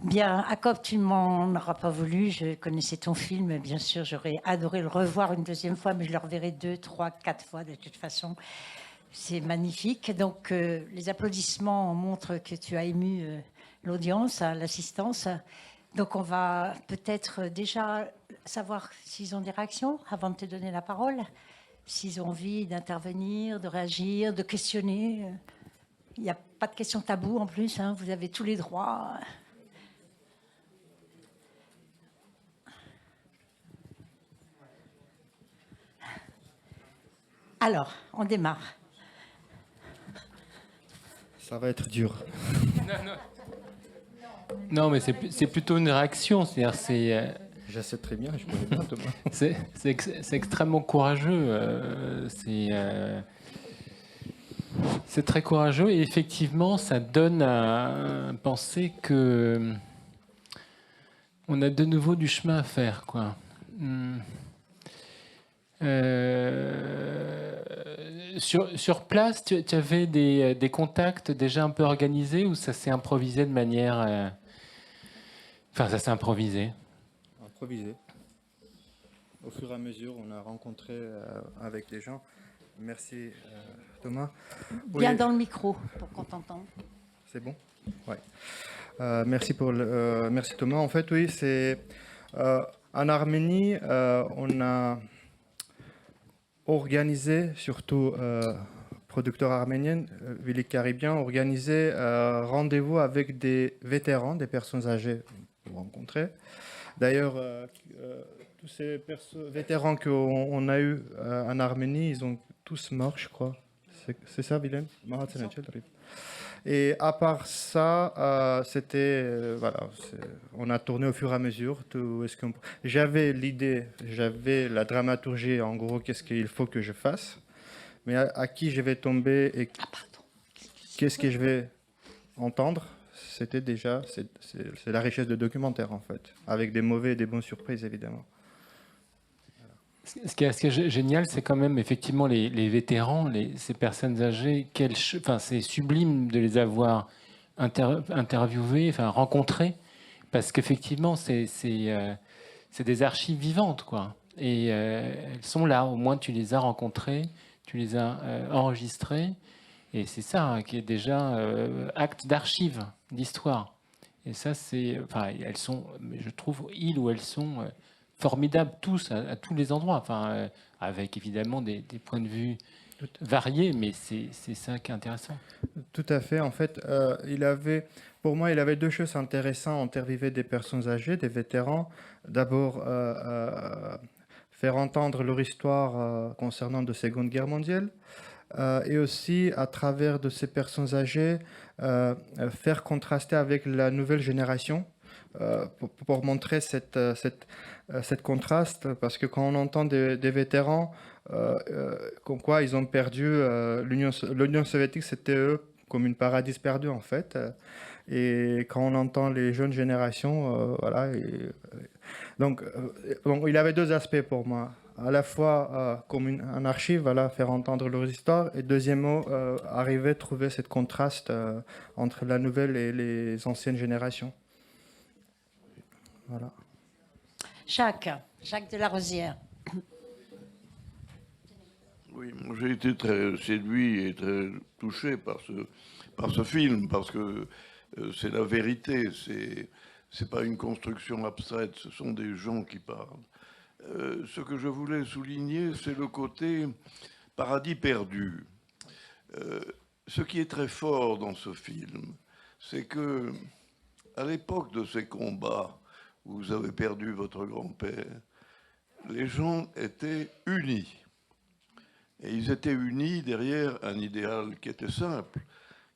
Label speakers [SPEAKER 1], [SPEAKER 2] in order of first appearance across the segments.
[SPEAKER 1] Bien, Jacob, tu m'en auras pas voulu. Je connaissais ton film. Bien sûr, j'aurais adoré le revoir une deuxième fois, mais je le reverrai 2, 3, 4 fois de toute façon. C'est magnifique. Donc, les applaudissements montrent que tu as ému l'audience, l'assistance. Donc, on va peut-être déjà savoir s'ils ont des réactions avant de te donner la parole, s'ils ont envie d'intervenir, de réagir, de questionner. Il n'y a pas de questions taboues en plus. Hein. Vous avez tous les droits. Alors, on démarre.
[SPEAKER 2] Ça va être dur.
[SPEAKER 3] Non, mais c'est plutôt une réaction. C'est-à-dire,
[SPEAKER 2] Je sais très bien, je connais bien Thomas.
[SPEAKER 3] c'est extrêmement courageux. C'est très courageux et effectivement, ça donne à penser que on a de nouveau du chemin à faire, quoi. Sur place, tu avais des contacts déjà un peu organisés ou ça s'est improvisé de manière... Enfin, ça s'est improvisé.
[SPEAKER 2] Improvisé. Au fur et à mesure, on a rencontré avec les gens. Merci Thomas.
[SPEAKER 1] Bien
[SPEAKER 2] Oui,
[SPEAKER 1] dans le micro pour qu'on t'entende.
[SPEAKER 2] c'est bon. Ouais. Merci merci Thomas. En fait, oui, c'est en Arménie, on a organisé, surtout producteurs arméniens, Vili Caribien, organisé rendez-vous avec des vétérans, des personnes âgées que vous rencontrez. D'ailleurs, tous ces vétérans qu'on a eus en Arménie, ils ont tous morts, je crois. C'est ça, Willem? Et à part ça, c'était voilà, on a tourné au fur et à mesure. J'avais l'idée, j'avais la dramaturgie, en gros, qu'est-ce qu'il faut que je fasse, mais à qui je vais tomber et qu'est-ce que je vais entendre. C'était déjà, c'est la richesse de documentaire en fait, avec des mauvais et des bonnes surprises évidemment.
[SPEAKER 3] Ce qui est génial, c'est quand même effectivement les vétérans, ces personnes âgées. C'est sublime de les avoir interviewés, enfin rencontrés, parce qu'effectivement, c'est des archives vivantes, quoi. Et elles sont là. Au moins, tu les as rencontrées, tu les as enregistrées, et c'est ça hein, qui est déjà acte d'archive, d'histoire. Et ça, elles sont, je trouve, ils ou elles sont formidables tous, à tous les endroits, avec évidemment des points de vue variés, mais c'est ça qui est intéressant.
[SPEAKER 2] Tout à fait. En fait, pour moi, il avait deux choses intéressantes. Interviewer des personnes âgées, des vétérans. D'abord, faire entendre leur histoire concernant de Seconde Guerre mondiale. Et aussi, à travers de ces personnes âgées, faire contraster avec la nouvelle génération pour montrer cette contraste. Parce que quand on entend des vétérans, comme quoi ils ont perdu, l'Union soviétique, c'était eux comme une paradis perdu en fait. Et quand on entend les jeunes générations, voilà. Donc, il avait deux aspects pour moi. À la fois comme un archive, voilà, faire entendre leurs histoires, et deuxièmement, arriver à trouver ce contraste entre la nouvelle et les anciennes générations. Voilà.
[SPEAKER 1] Jacques Delarosière.
[SPEAKER 4] Oui, j'ai été très séduit et très touché par ce film, parce que c'est la vérité, c'est pas une construction abstraite, ce sont des gens qui parlent. Ce que je voulais souligner, c'est le côté paradis perdu. Ce qui est très fort dans ce film, c'est que à l'époque de ces combats où vous avez perdu votre grand-père, les gens étaient unis. Et ils étaient unis derrière un idéal qui était simple,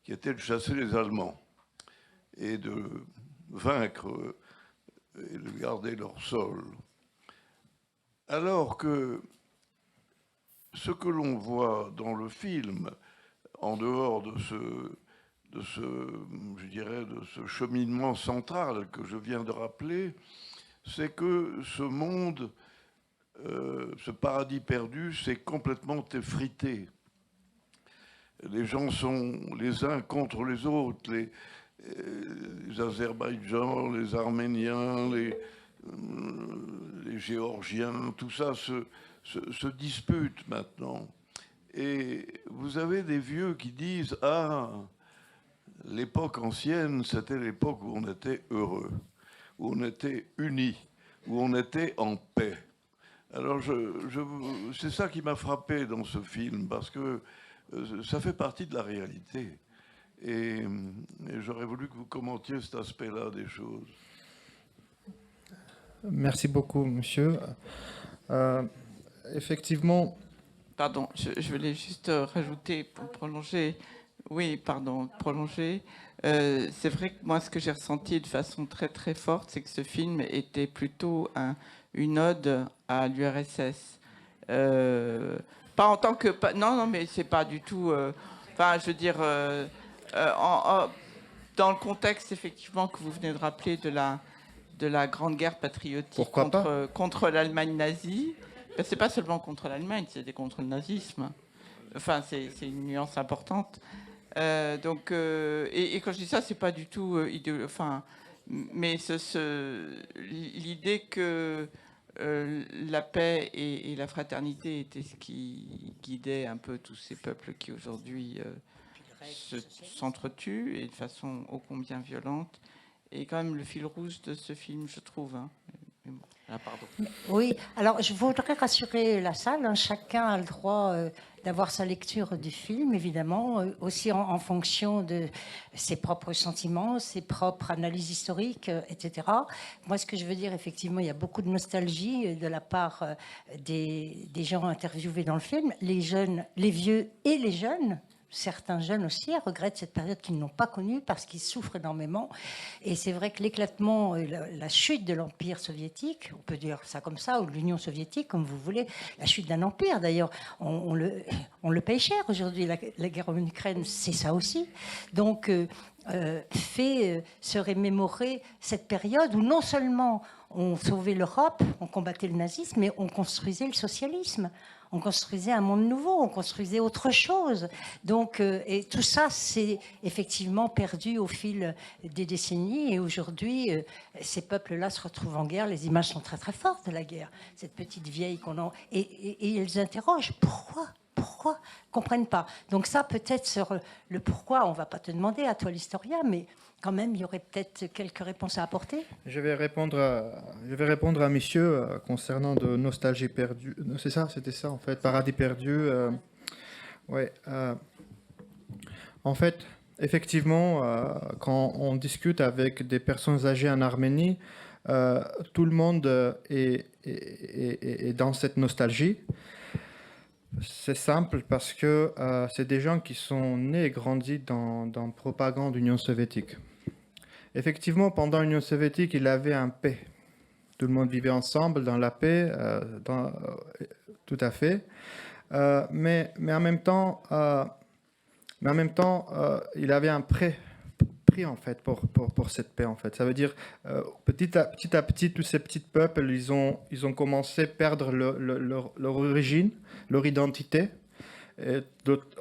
[SPEAKER 4] qui était de chasser les Allemands et de vaincre et de garder leur sol. Alors que ce que l'on voit dans le film, en dehors de ce cheminement central que je viens de rappeler, c'est que ce monde, ce paradis perdu, s'est complètement effrité. Les gens sont les uns contre les autres, les Azerbaïdjans, les Arméniens, les Géorgiens, tout ça se dispute maintenant. Et vous avez des vieux qui disent « Ah, l'époque ancienne, c'était l'époque où on était heureux, où on était unis, où on était en paix. » Alors, c'est ça qui m'a frappé dans ce film, parce que ça fait partie de la réalité. Et j'aurais voulu que vous commentiez cet aspect-là des choses.
[SPEAKER 2] Merci beaucoup, monsieur. Effectivement...
[SPEAKER 5] Pardon, je voulais juste rajouter pour prolonger. Oui, pardon, prolonger. C'est vrai que moi, ce que j'ai ressenti de façon très très forte, c'est que ce film était plutôt une ode à l'URSS. Pas en tant que... Non, mais c'est pas du tout... Enfin, je veux dire, dans le contexte, effectivement, que vous venez de rappeler de la Grande Guerre patriotique contre l'Allemagne nazie. Ben, c'est pas seulement contre l'Allemagne, c'est contre le nazisme. Enfin, c'est une nuance importante. Donc, et quand je dis ça, c'est pas du tout enfin, mais l'idée que la paix et la fraternité étaient ce qui guidait un peu tous ces peuples qui aujourd'hui s'entretuent et de façon ô combien violente, est quand même le fil rouge de ce film, je trouve. Hein. Pardon.
[SPEAKER 1] Oui, alors je voudrais rassurer la salle. Hein, chacun a le droit d'avoir sa lecture du film, évidemment, aussi en fonction de ses propres sentiments, ses propres analyses historiques, etc. Moi, ce que je veux dire, effectivement, il y a beaucoup de nostalgie de la part des gens interviewés dans le film, les jeunes, les vieux et les jeunes. Certains jeunes aussi regrettent cette période qu'ils n'ont pas connue parce qu'ils souffrent énormément. Et c'est vrai que l'éclatement, la chute de l'Empire soviétique, on peut dire ça comme ça, ou de l'Union soviétique, comme vous voulez, la chute d'un empire d'ailleurs, on le paye cher aujourd'hui. La guerre en Ukraine, c'est ça aussi. Donc, fait se remémorer cette période où non seulement on sauvait l'Europe, on combattait le nazisme, mais on construisait le socialisme. On construisait un monde nouveau, on construisait autre chose. Donc, et tout ça, c'est effectivement perdu au fil des décennies. Et aujourd'hui, ces peuples-là se retrouvent en guerre. Les images sont très, très fortes de la guerre. Cette petite vieille qu'on a... Et ils interrogent, pourquoi ? Pourquoi ? Ils ne comprennent pas. Donc ça, peut-être sur le pourquoi, on ne va pas te demander, à toi l'historien, mais quand même, il y aurait peut-être quelques réponses à apporter.
[SPEAKER 2] Je vais répondre à monsieur concernant de nostalgie perdue. C'est ça, c'était ça en fait, paradis perdu. Ouais. En fait, effectivement, quand on discute avec des personnes âgées en Arménie, tout le monde est dans cette nostalgie. C'est simple parce que c'est des gens qui sont nés et grandis dans la propagande Union soviétique. Effectivement, pendant l'Union soviétique, il y avait un paix. Tout le monde vivait ensemble dans la paix, tout à fait. Mais en même temps, il avait un prix en fait pour cette paix en fait. Ça veut dire petit à petit, tous ces petits peuples, ils ont commencé à perdre leur origine, leur identité,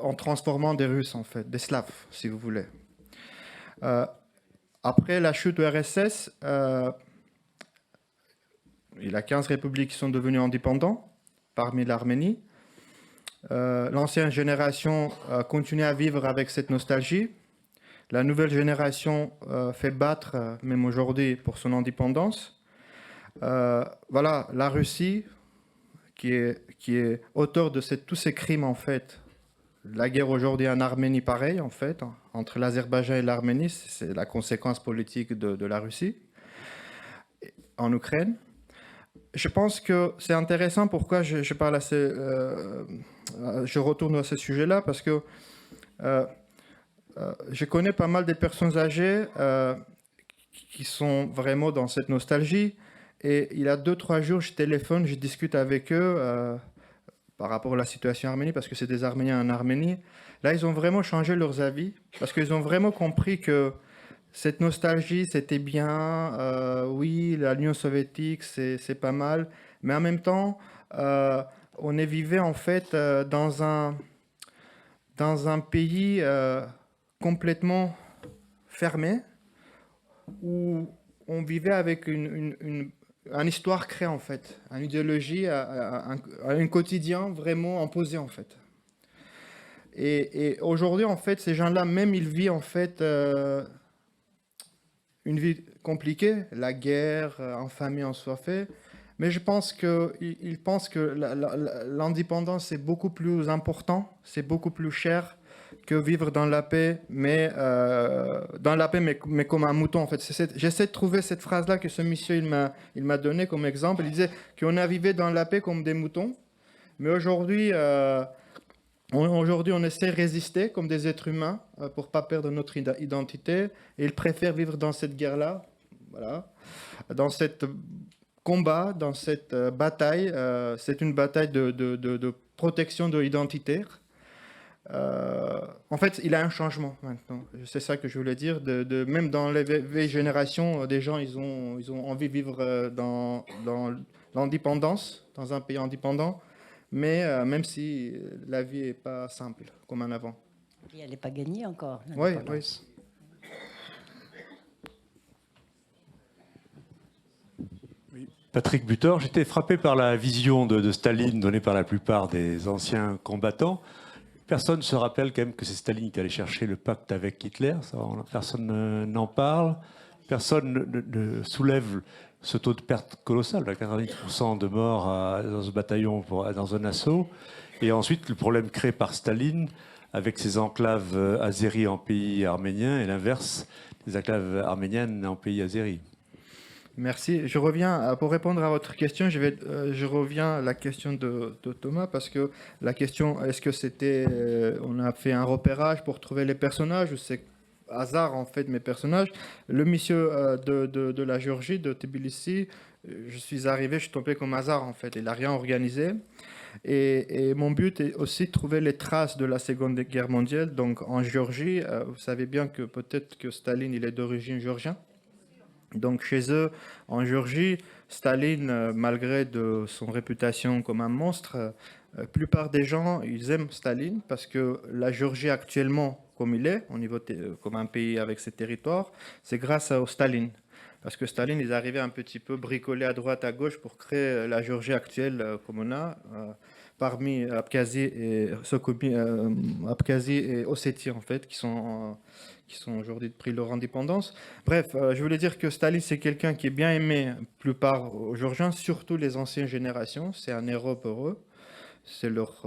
[SPEAKER 2] en transformant des Russes en fait, des Slaves, si vous voulez. Après la chute de l'URSS, il y a 15 républiques qui sont devenues indépendantes, parmi l'Arménie. L'ancienne génération continue à vivre avec cette nostalgie. La nouvelle génération fait battre, même aujourd'hui, pour son indépendance. Voilà, la Russie, qui est auteur de tous ces crimes, en fait. La guerre aujourd'hui en Arménie, pareil, en fait, entre l'Azerbaïdjan et l'Arménie, c'est la conséquence politique de la Russie en Ukraine. Je pense que c'est intéressant pourquoi je parle je retourne à ce sujet-là, parce que je connais pas mal de personnes âgées qui sont vraiment dans cette nostalgie. Et il y a 2-3 jours, je téléphone, je discute avec eux par rapport à la situation en Arménie, parce que c'est des Arméniens en Arménie. Là, ils ont vraiment changé leurs avis, parce qu'ils ont vraiment compris que cette nostalgie, c'était bien. Oui, l'Union soviétique, c'est pas mal. Mais en même temps, on vivait en fait dans un pays complètement fermé, où on vivait avec une histoire créée, en fait, une idéologie, un quotidien vraiment imposé, en fait. Et aujourd'hui, en fait, ces gens-là, même ils vivent, en fait, une vie compliquée, la guerre, en famille, en soifée. Mais je pense qu'ils pensent que l'indépendance est beaucoup plus important, c'est beaucoup plus cher que vivre dans la paix, mais comme un mouton en fait. J'essaie de trouver cette phrase-là que ce monsieur il m'a donné comme exemple. Il disait qu'on a vécu dans la paix comme des moutons, mais aujourd'hui on essaie de résister comme des êtres humains pour pas perdre notre identité. Et ils préfèrent vivre dans cette guerre-là, voilà, dans cette combat, dans cette bataille. C'est une bataille de protection de l'identité. En fait, il y a un changement maintenant. C'est ça que je voulais dire. Même dans les vieilles générations, des gens, ils ont envie de vivre dans l'indépendance, dans un pays indépendant. Mais même si la vie n'est pas simple comme en avant.
[SPEAKER 1] Et elle n'est pas gagnée encore.
[SPEAKER 2] Oui, oui.
[SPEAKER 6] Patrick Butor, j'étais frappé par la vision de Staline donnée par la plupart des anciens combattants. Personne ne se rappelle quand même que c'est Staline qui allait chercher le pacte avec Hitler. Personne n'en parle. Personne ne soulève ce taux de perte colossal, 90% de morts dans ce bataillon, dans un assaut. Et ensuite, le problème créé par Staline avec ses enclaves azéries en pays arménien et l'inverse, les enclaves arméniennes en pays azéris.
[SPEAKER 2] Merci. Je reviens, pour répondre à votre question, je reviens à la question de Thomas, parce que la question, est-ce que c'était, on a fait un repérage pour trouver les personnages, ou c'est hasard en fait mes personnages. Le monsieur de la Géorgie, de Tbilissi, je suis arrivé, je suis tombé comme hasard en fait, il n'a rien organisé. Et mon but est aussi de trouver les traces de la Seconde Guerre mondiale. Donc en Géorgie, vous savez bien que peut-être que Staline, il est d'origine géorgienne. Donc chez eux, en Géorgie, Staline, malgré son réputation comme un monstre, la plupart des gens, ils aiment Staline parce que la Géorgie actuellement, comme il est, comme un pays avec ses territoires, c'est grâce au Staline. Parce que Staline, ils arrivaient un petit peu bricoler à droite, à gauche pour créer la Géorgie actuelle comme on a, parmi Abkhazie et Ossétie en fait, qui sont aujourd'hui pris leur indépendance. Bref, je voulais dire que Staline, c'est quelqu'un qui est bien aimé, plupart aux Géorgiens, surtout les anciennes générations. C'est un héros pour eux. C'est leur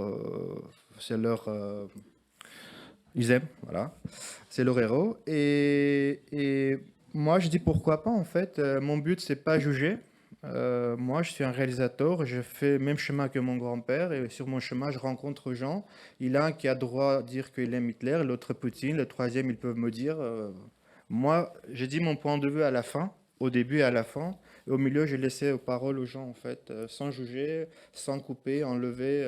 [SPEAKER 2] ils aiment, voilà. C'est leur héros. Et moi, je dis pourquoi pas, en fait. Mon but, c'est pas juger. Moi, je suis un réalisateur, je fais le même chemin que mon grand-père, et sur mon chemin, je rencontre des gens. Il y a un qui a droit de dire qu'il aime Hitler, l'autre Poutine, le troisième, ils peuvent me dire. Moi, j'ai dit mon point de vue à la fin, au début et à la fin. Et au milieu, j'ai laissé aux paroles aux gens, en fait, sans juger, sans couper, enlever.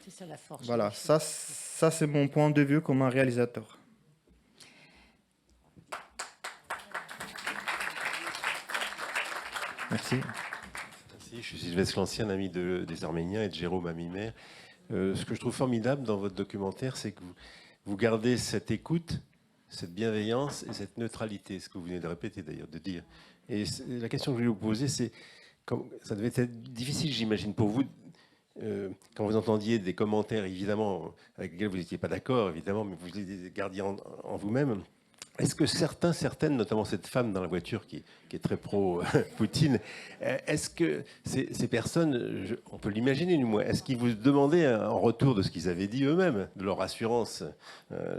[SPEAKER 1] C'est ça la force.
[SPEAKER 2] Voilà, ça c'est mon point de vue comme un réalisateur. Merci.
[SPEAKER 7] Merci, je suis Sylvestre Lancien, ami des Arméniens et de Jérôme Amimer. Ce que je trouve formidable dans votre documentaire, c'est que vous gardez cette écoute, cette bienveillance et cette neutralité, ce que vous venez de répéter d'ailleurs, de dire. Et la question que je voulais vous poser, c'est, ça devait être difficile, j'imagine, pour vous, quand vous entendiez des commentaires, évidemment, avec lesquels vous n'étiez pas d'accord, évidemment, mais vous les gardiez en vous-même. Est-ce que certaines, notamment cette femme dans la voiture qui est très pro-Poutine, est-ce que ces personnes, on peut l'imaginer du moins, est-ce qu'ils vous demandaient en retour de ce qu'ils avaient dit eux-mêmes, de leur assurance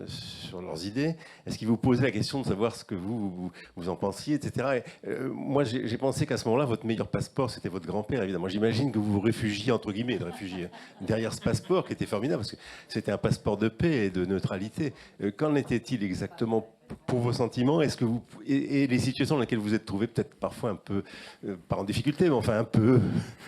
[SPEAKER 7] sur leurs idées, est-ce qu'ils vous posaient la question de savoir ce que vous en pensiez, etc. Moi, j'ai pensé qu'à ce moment-là, votre meilleur passeport, c'était votre grand-père, évidemment. J'imagine que vous vous réfugiez, entre guillemets, derrière ce passeport qui était formidable, parce que c'était un passeport de paix et de neutralité. Qu'en était-il exactement pour vos sentiments, est-ce que et les situations dans lesquelles vous êtes trouvé, peut-être parfois un peu, pas en difficulté, mais enfin un peu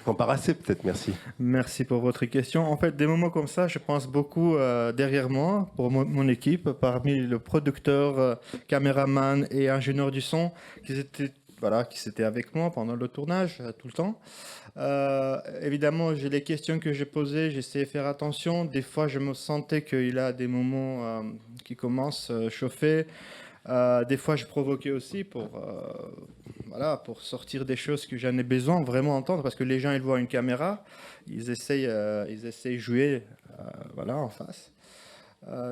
[SPEAKER 7] embarrassé, peut-être. Merci.
[SPEAKER 2] Merci pour votre question. En fait, des moments comme ça, je pense beaucoup derrière moi, pour mon équipe, parmi le producteur, caméraman et ingénieur du son, qui étaient avec moi pendant le tournage, tout le temps. Évidemment, j'ai les questions que j'ai posées, j'essayais de faire attention. Des fois, je me sentais qu'il y a des moments qui commencent à chauffer. Des fois, je provoquais aussi pour sortir des choses que j'en ai besoin vraiment entendre, parce que les gens, ils voient une caméra, ils essayent de jouer en face.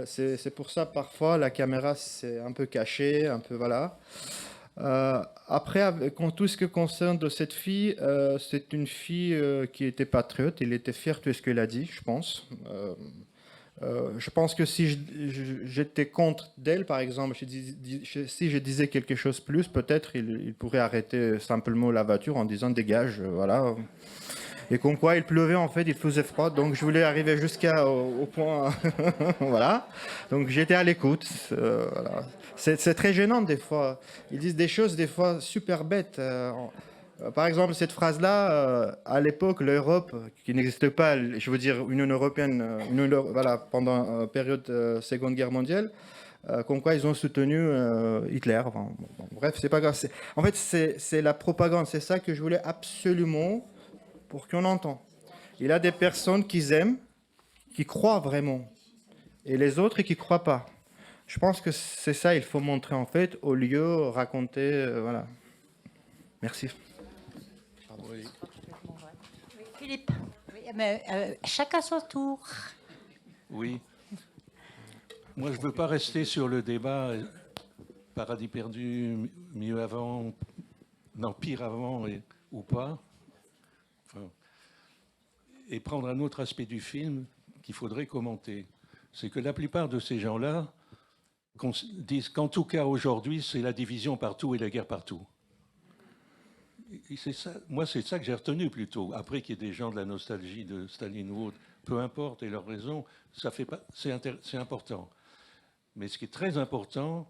[SPEAKER 2] C'est pour ça, parfois, la caméra, c'est un peu caché, un peu, voilà. Après, tout ce qui concerne de cette fille, c'est une fille qui était patriote, elle était fière de ce qu'elle a dit, je pense. Je pense que si j'étais contre d'elle, par exemple, si je disais quelque chose plus, peut-être il pourrait arrêter simplement la voiture en disant dégage, voilà. Et comme quoi il pleuvait, en fait, il faisait froid, donc je voulais arriver jusqu'au point, voilà. Donc j'étais à l'écoute, voilà. C'est très gênant des fois. Ils disent des choses des fois super bêtes. Par exemple, cette phrase-là, à l'époque, l'Europe, qui n'existait pas, je veux dire, Union européenne, pendant la période Seconde Guerre mondiale, comme quoi ils ont soutenu Hitler. Enfin, bref, c'est pas grave. En fait, c'est la propagande. C'est ça que je voulais absolument pour qu'on entende. Il y a des personnes qui aiment, qui croient vraiment, et les autres qui ne croient pas. Je pense que c'est ça qu'il faut montrer, en fait, au lieu de raconter. Voilà. Merci.
[SPEAKER 1] Oui. Philippe, oui, mais, chacun son tour.
[SPEAKER 8] Oui. Moi, je ne veux pas rester sur le débat paradis perdu, mieux avant, non, pire avant ou pas. Enfin, et prendre un autre aspect du film qu'il faudrait commenter. C'est que la plupart de ces gens-là disent qu'en tout cas, aujourd'hui, c'est la division partout et la guerre partout. C'est ça, moi, c'est ça que j'ai retenu plutôt. Après qu'il y ait des gens de la nostalgie de Staline ou autre, peu importe, et leur raison, ça fait pas, c'est important. Mais ce qui est très important,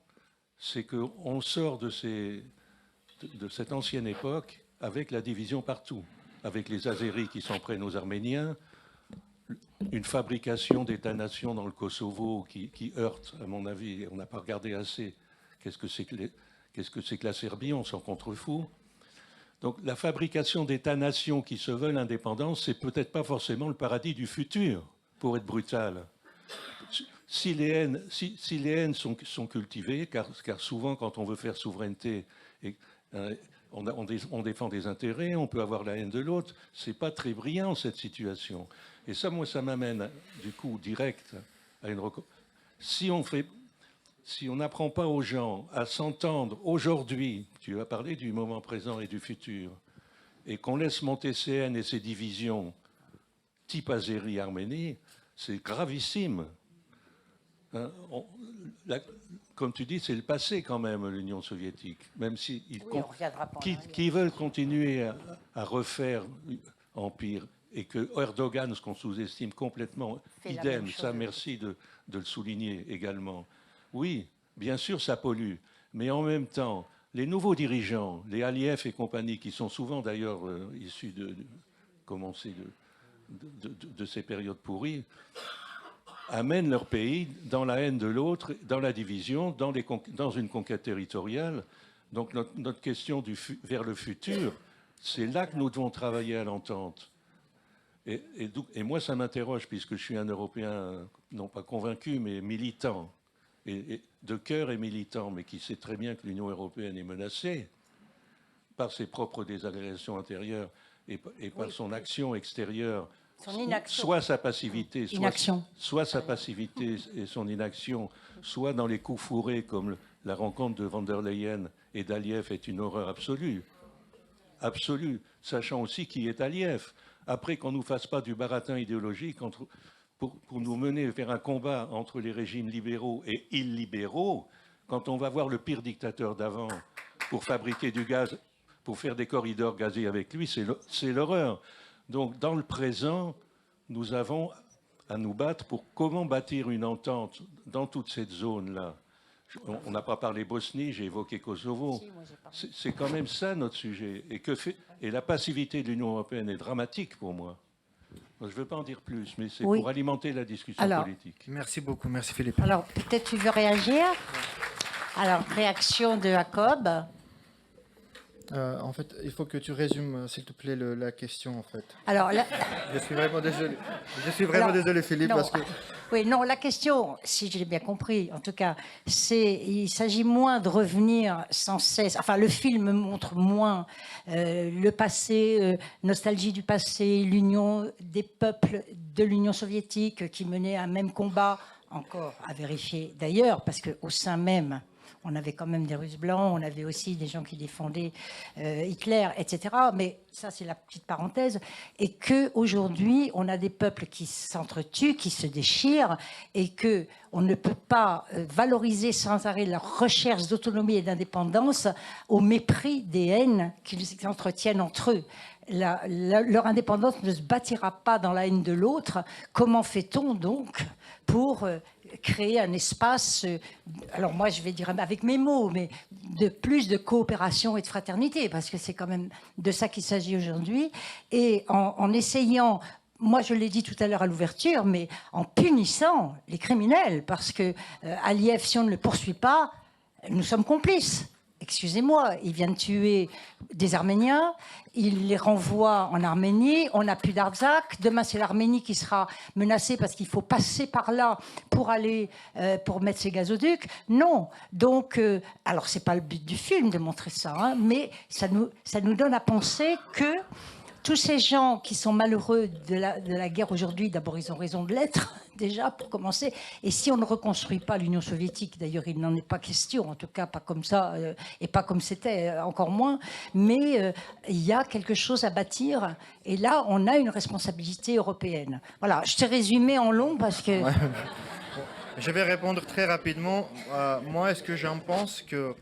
[SPEAKER 8] c'est qu'on sort de cette ancienne époque avec la division partout, avec les Azéris qui s'en prennent aux Arméniens, une fabrication d'États-nations dans le Kosovo qui heurte, à mon avis, on n'a pas regardé assez qu'est-ce que c'est que la Serbie, on s'en contrefout. Donc la fabrication d'États-nations qui se veulent indépendants, c'est peut-être pas forcément le paradis du futur, pour être brutal. Si les haines sont cultivées, car souvent quand on veut faire souveraineté, on défend des intérêts, on peut avoir la haine de l'autre, c'est pas très brillant cette situation. Et ça, moi, ça m'amène du coup direct à une si on n'apprend pas aux gens à s'entendre aujourd'hui, tu as parlé du moment présent et du futur, et qu'on laisse monter ces haines et ces divisions type Azérie-Arménie, c'est gravissime. Hein, comme tu dis, c'est le passé quand même, l'Union soviétique, même s'ils qui veulent continuer à refaire empire, et que Erdogan, ce qu'on sous-estime complètement, idem, ça merci de le souligner également. Oui, bien sûr, ça pollue, mais en même temps, les nouveaux dirigeants, les Aliyev et compagnie, qui sont souvent d'ailleurs issus de ces périodes pourries, amènent leur pays dans la haine de l'autre, dans la division, dans une conquête territoriale. Donc notre question vers le futur, c'est là que nous devons travailler à l'entente. Et moi, ça m'interroge, puisque je suis un Européen, non pas convaincu, mais militant, et de cœur et militant, mais qui sait très bien que l'Union européenne est menacée par ses propres désagrégations intérieures et par son action extérieure, soit sa passivité, soit sa passivité et son inaction, soit dans les coups fourrés comme la rencontre de von der Leyen et d'Aliyev est une horreur absolue. Absolue, sachant aussi qui est Aliyev. Après, qu'on ne nous fasse pas du baratin idéologique pour nous mener vers un combat entre les régimes libéraux et illibéraux, quand on va voir le pire dictateur d'avant pour fabriquer du gaz, pour faire des corridors gazés avec lui, c'est l'horreur. Donc, dans le présent, nous avons à nous battre pour comment bâtir une entente dans toute cette zone-là. On n'a pas parlé Bosnie, j'ai évoqué Kosovo. C'est quand même ça notre sujet. Et la passivité de l'Union européenne est dramatique pour moi. Je ne veux pas en dire plus, mais c'est pour alimenter la discussion politique.
[SPEAKER 2] Merci beaucoup, merci Philippe.
[SPEAKER 1] Alors, peut-être tu veux réagir? Alors, réaction de Jacob.
[SPEAKER 2] En fait, il faut que tu résumes, s'il te plaît, la question, en fait.
[SPEAKER 1] Alors,
[SPEAKER 2] Je suis vraiment désolé. Je suis vraiment désolé, Philippe,
[SPEAKER 1] non.
[SPEAKER 2] parce que...
[SPEAKER 1] Oui, non, la question, si j'ai bien compris, en tout cas, il s'agit moins de revenir sans cesse. Enfin, le film montre moins le passé, nostalgie du passé, l'union des peuples de l'Union soviétique qui menaient un même combat, encore à vérifier d'ailleurs, parce qu'au sein même, on avait quand même des Russes blancs, on avait aussi des gens qui défendaient Hitler, etc. Mais ça, c'est la petite parenthèse. Et qu'aujourd'hui, on a des peuples qui s'entretuent, qui se déchirent, et qu'on ne peut pas valoriser sans arrêt leur recherche d'autonomie et d'indépendance au mépris des haines qu'ils entretiennent entre eux. Leur indépendance ne se bâtira pas dans la haine de l'autre. Comment fait-on donc pour créer un espace, alors moi je vais dire avec mes mots, mais de plus de coopération et de fraternité, parce que c'est quand même de ça qu'il s'agit aujourd'hui, et en essayant, moi je l'ai dit tout à l'heure à l'ouverture, mais en punissant les criminels, parce que Aliyev, si on ne le poursuit pas, nous sommes complices. Excusez-moi, il vient de tuer des Arméniens, il les renvoie en Arménie, on n'a plus d'Artsakh, demain c'est l'Arménie qui sera menacée parce qu'il faut passer par là pour aller, pour mettre ses gazoducs. Non, donc, alors c'est pas le but du film de montrer ça, hein, mais ça nous donne à penser que tous ces gens qui sont malheureux de la guerre aujourd'hui, d'abord ils ont raison de l'être, déjà pour commencer, et si on ne reconstruit pas l'Union soviétique, d'ailleurs il n'en est pas question, en tout cas pas comme ça, et pas comme c'était, encore moins, mais il y a quelque chose à bâtir, et là on a une responsabilité européenne. Voilà, je t'ai résumé en long parce que...
[SPEAKER 2] Ouais. Je vais répondre très rapidement. Moi, est-ce que j'en pense que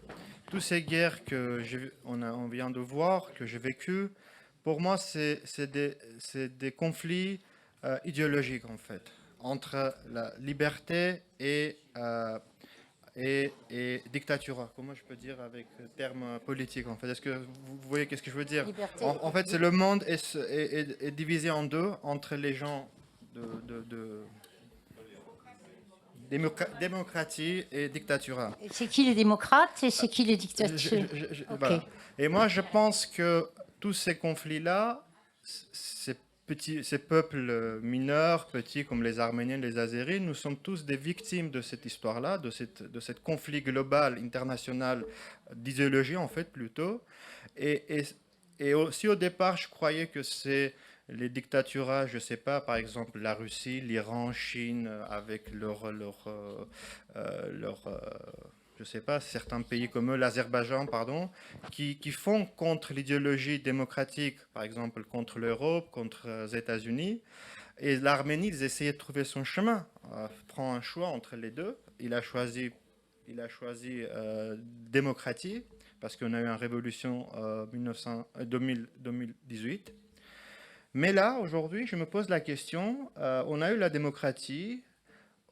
[SPEAKER 2] toutes ces guerres on vient de voir, que j'ai vécues, pour moi, c'est des conflits idéologiques, en fait, entre la liberté et dictature. Comment je peux dire avec le terme politique, en fait? Est-ce que vous voyez qu'est-ce que je veux dire? En fait, c'est le monde est divisé en deux, entre les gens de démocratie et dictature.
[SPEAKER 1] C'est qui les démocrates et c'est qui les dictatures?
[SPEAKER 2] Voilà. Et moi, je pense que tous ces conflits-là, ces peuples mineurs, petits comme les Arméniens, les Azéris, nous sommes tous des victimes de cette histoire-là, de cette conflit global, international, d'idéologie en fait plutôt. Et aussi au départ, je croyais que c'est les dictatures, je ne sais pas, par exemple la Russie, l'Iran, Chine, avec je ne sais pas, certains pays comme eux, l'Azerbaïdjan, pardon, qui font contre l'idéologie démocratique, par exemple contre l'Europe, contre les États-Unis. Et l'Arménie, ils essayaient de trouver son chemin, prend un choix entre les deux. Il a choisi démocratie, parce qu'on a eu une révolution 2018. Mais là, aujourd'hui, je me pose la question, on a eu la démocratie,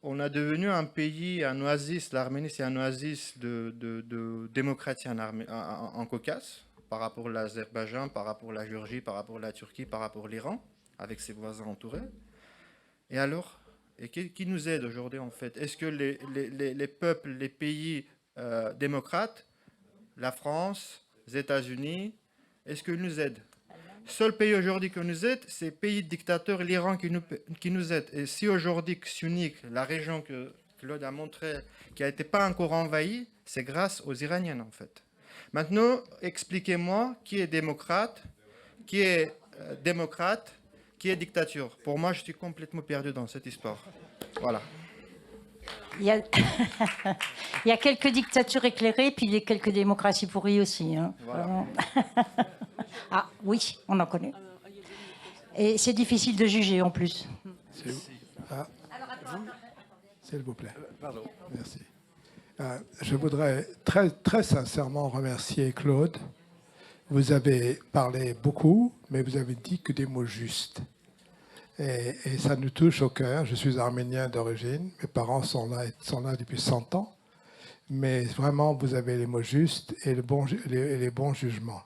[SPEAKER 2] on a devenu un pays, un oasis, l'Arménie c'est un oasis de démocratie en Caucase, par rapport à l'Azerbaïdjan, par rapport à la Géorgie, par rapport à la Turquie, par rapport à l'Iran, avec ses voisins entourés. Et alors, qui nous aide aujourd'hui en fait? Est-ce que les peuples, les pays démocrates, la France, les États-Unis, est-ce qu'ils nous aident? Seul pays aujourd'hui qui nous aide, c'est le pays dictateur, l'Iran qui nous aide. Et si aujourd'hui, Syunik, la région que Claude a montré, qui n'a été pas encore envahie, c'est grâce aux Iraniens en fait. Maintenant, expliquez-moi qui est démocrate, qui est dictature. Pour moi, je suis complètement perdu dans cette histoire. Voilà.
[SPEAKER 1] Il y a quelques dictatures éclairées, puis il y a quelques démocraties pourries aussi. Hein. Voilà. Ah oui, on en connaît. Et c'est difficile de juger en plus.
[SPEAKER 9] S'il vous plaît. Pardon. Merci. Je voudrais très, très sincèrement remercier Claude. Vous avez parlé beaucoup, mais vous avez dit que des mots justes. Et ça nous touche au cœur. Je suis arménien d'origine. Mes parents sont là depuis 100 ans. Mais vraiment, vous avez les mots justes et les bons jugements.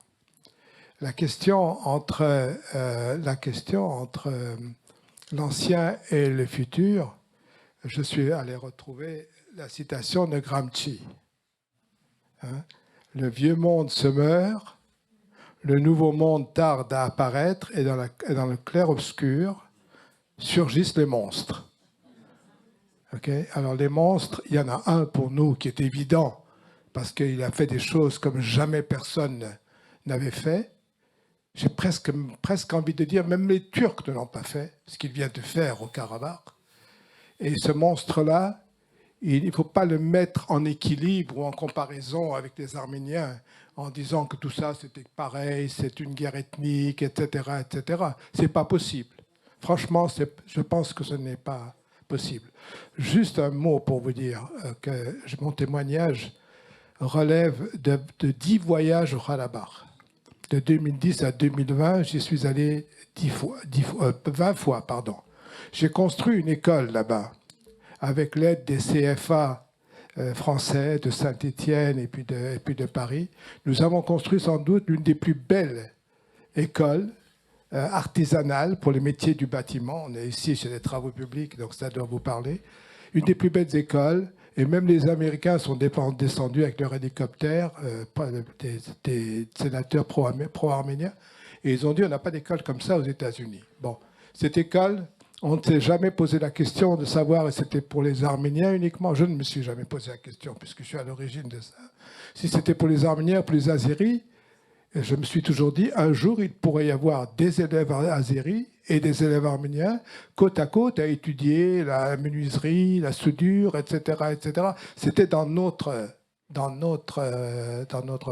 [SPEAKER 9] La question entre l'ancien et le futur, je suis allé retrouver la citation de Gramsci. Hein? Le vieux monde se meurt le nouveau monde tarde à apparaître et dans le clair-obscur surgissent les monstres. Okay? Alors les monstres, il y en a un pour nous qui est évident, parce qu'il a fait des choses comme jamais personne n'avait fait. J'ai presque envie de dire, même les Turcs ne l'ont pas fait, ce qu'il vient de faire au Karabakh. Et ce monstre-là, il ne faut pas le mettre en équilibre ou en comparaison avec les Arméniens, en disant que tout ça c'était pareil, c'est une guerre ethnique, etc., etc. C'est pas possible. Franchement, je pense que ce n'est pas possible. Juste un mot pour vous dire que mon témoignage relève de 10 voyages au Karabakh. De 2010 à 2020, j'y suis allé 20 fois. J'ai construit une école là-bas avec l'aide des CFA français de Saint-Étienne et puis de Paris. Nous avons construit sans doute l'une des plus belles écoles artisanales pour les métiers du bâtiment. On est ici chez les travaux publics, donc ça doit vous parler. Une des plus belles écoles, et même les Américains sont descendus avec leur hélicoptère, des sénateurs pro-arméniens, et ils ont dit on n'a pas d'école comme ça aux États-Unis. Bon, cette école, on ne s'est jamais posé la question de savoir si c'était pour les Arméniens uniquement. Je ne me suis jamais posé la question, puisque je suis à l'origine de ça. Si c'était pour les Arméniens, pour les Azéris, je me suis toujours dit, un jour, il pourrait y avoir des élèves azéris et des élèves arméniens côte à côte à étudier la menuiserie, la soudure, etc., etc. C'était dans notre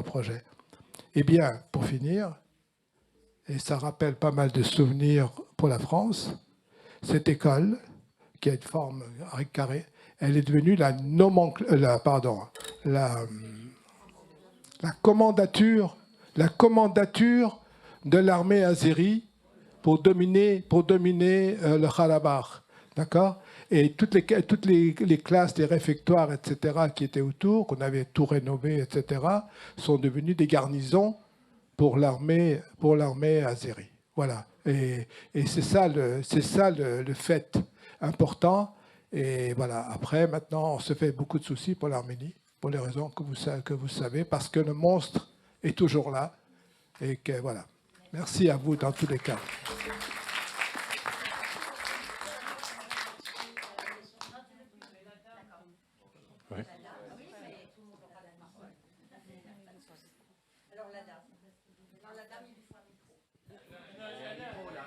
[SPEAKER 9] projet. Eh bien, pour finir, et ça rappelle pas mal de souvenirs pour la France, cette école, qui a une forme carrée, elle est devenue la commandature de l'armée azérie pour dominer le Karabakh. D'accord? Et toutes les classes, les réfectoires, etc., qui étaient autour, qu'on avait tout rénové, etc., sont devenues des garnisons pour l'armée azérie. Voilà. Et c'est ça le fait important. Et voilà. Après, maintenant, on se fait beaucoup de soucis pour l'Arménie, pour les raisons que vous savez, parce que le monstre est toujours là. Et que voilà. Merci à vous dans tous les cas.
[SPEAKER 3] Oui.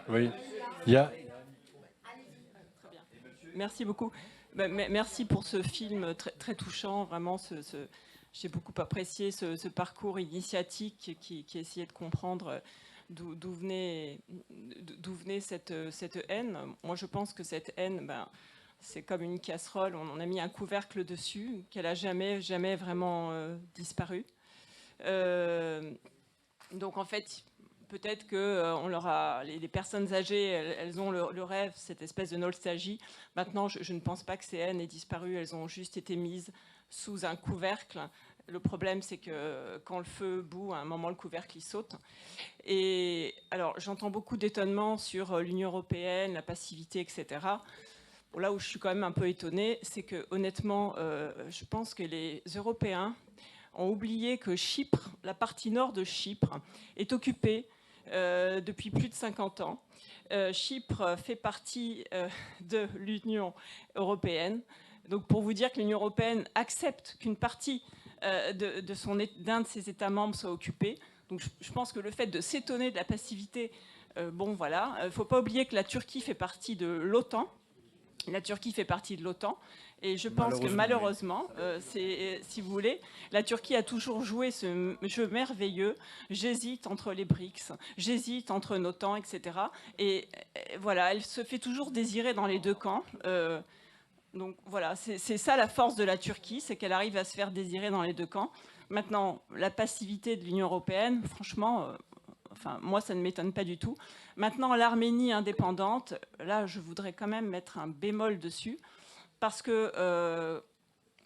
[SPEAKER 3] Oui. Il y a...
[SPEAKER 10] Merci beaucoup. Merci pour ce film très, très touchant. Vraiment, j'ai beaucoup apprécié ce parcours initiatique qui essayait de comprendre d'où venait cette haine. Moi, je pense que cette haine, c'est comme une casserole. On a mis un couvercle dessus, qu'elle n'a jamais vraiment disparu. Donc, en fait, peut-être que les personnes âgées, elles ont le rêve, cette espèce de nostalgie. Maintenant, je ne pense pas que ces haines aient disparu. Elles ont juste été mises sous un couvercle. Le problème, c'est que quand le feu bout, à un moment, le couvercle, il saute. Et alors, j'entends beaucoup d'étonnement sur l'Union européenne, la passivité, etc. Bon, là où je suis quand même un peu étonnée, c'est que, honnêtement, je pense que les Européens ont oublié que Chypre, la partie nord de Chypre, est occupée depuis plus de 50 ans. Chypre fait partie de l'Union européenne. Donc, pour vous dire que l'Union européenne accepte qu'une partie d'un de ses États membres soit occupée. Donc, je pense que le fait de s'étonner de la passivité, bon, voilà. Il ne faut pas oublier que la Turquie fait partie de l'OTAN. La Turquie fait partie de l'OTAN. Et je pense que malheureusement, si vous voulez, la Turquie a toujours joué ce jeu merveilleux. J'hésite entre les BRICS, j'hésite entre l'OTAN, etc. Et voilà, elle se fait toujours désirer dans les deux camps. Donc voilà, c'est ça la force de la Turquie, c'est qu'elle arrive à se faire désirer dans les deux camps. Maintenant, la passivité de l'Union européenne, franchement, moi, ça ne m'étonne pas du tout. Maintenant, l'Arménie indépendante, là, je voudrais quand même mettre un bémol dessus, parce que,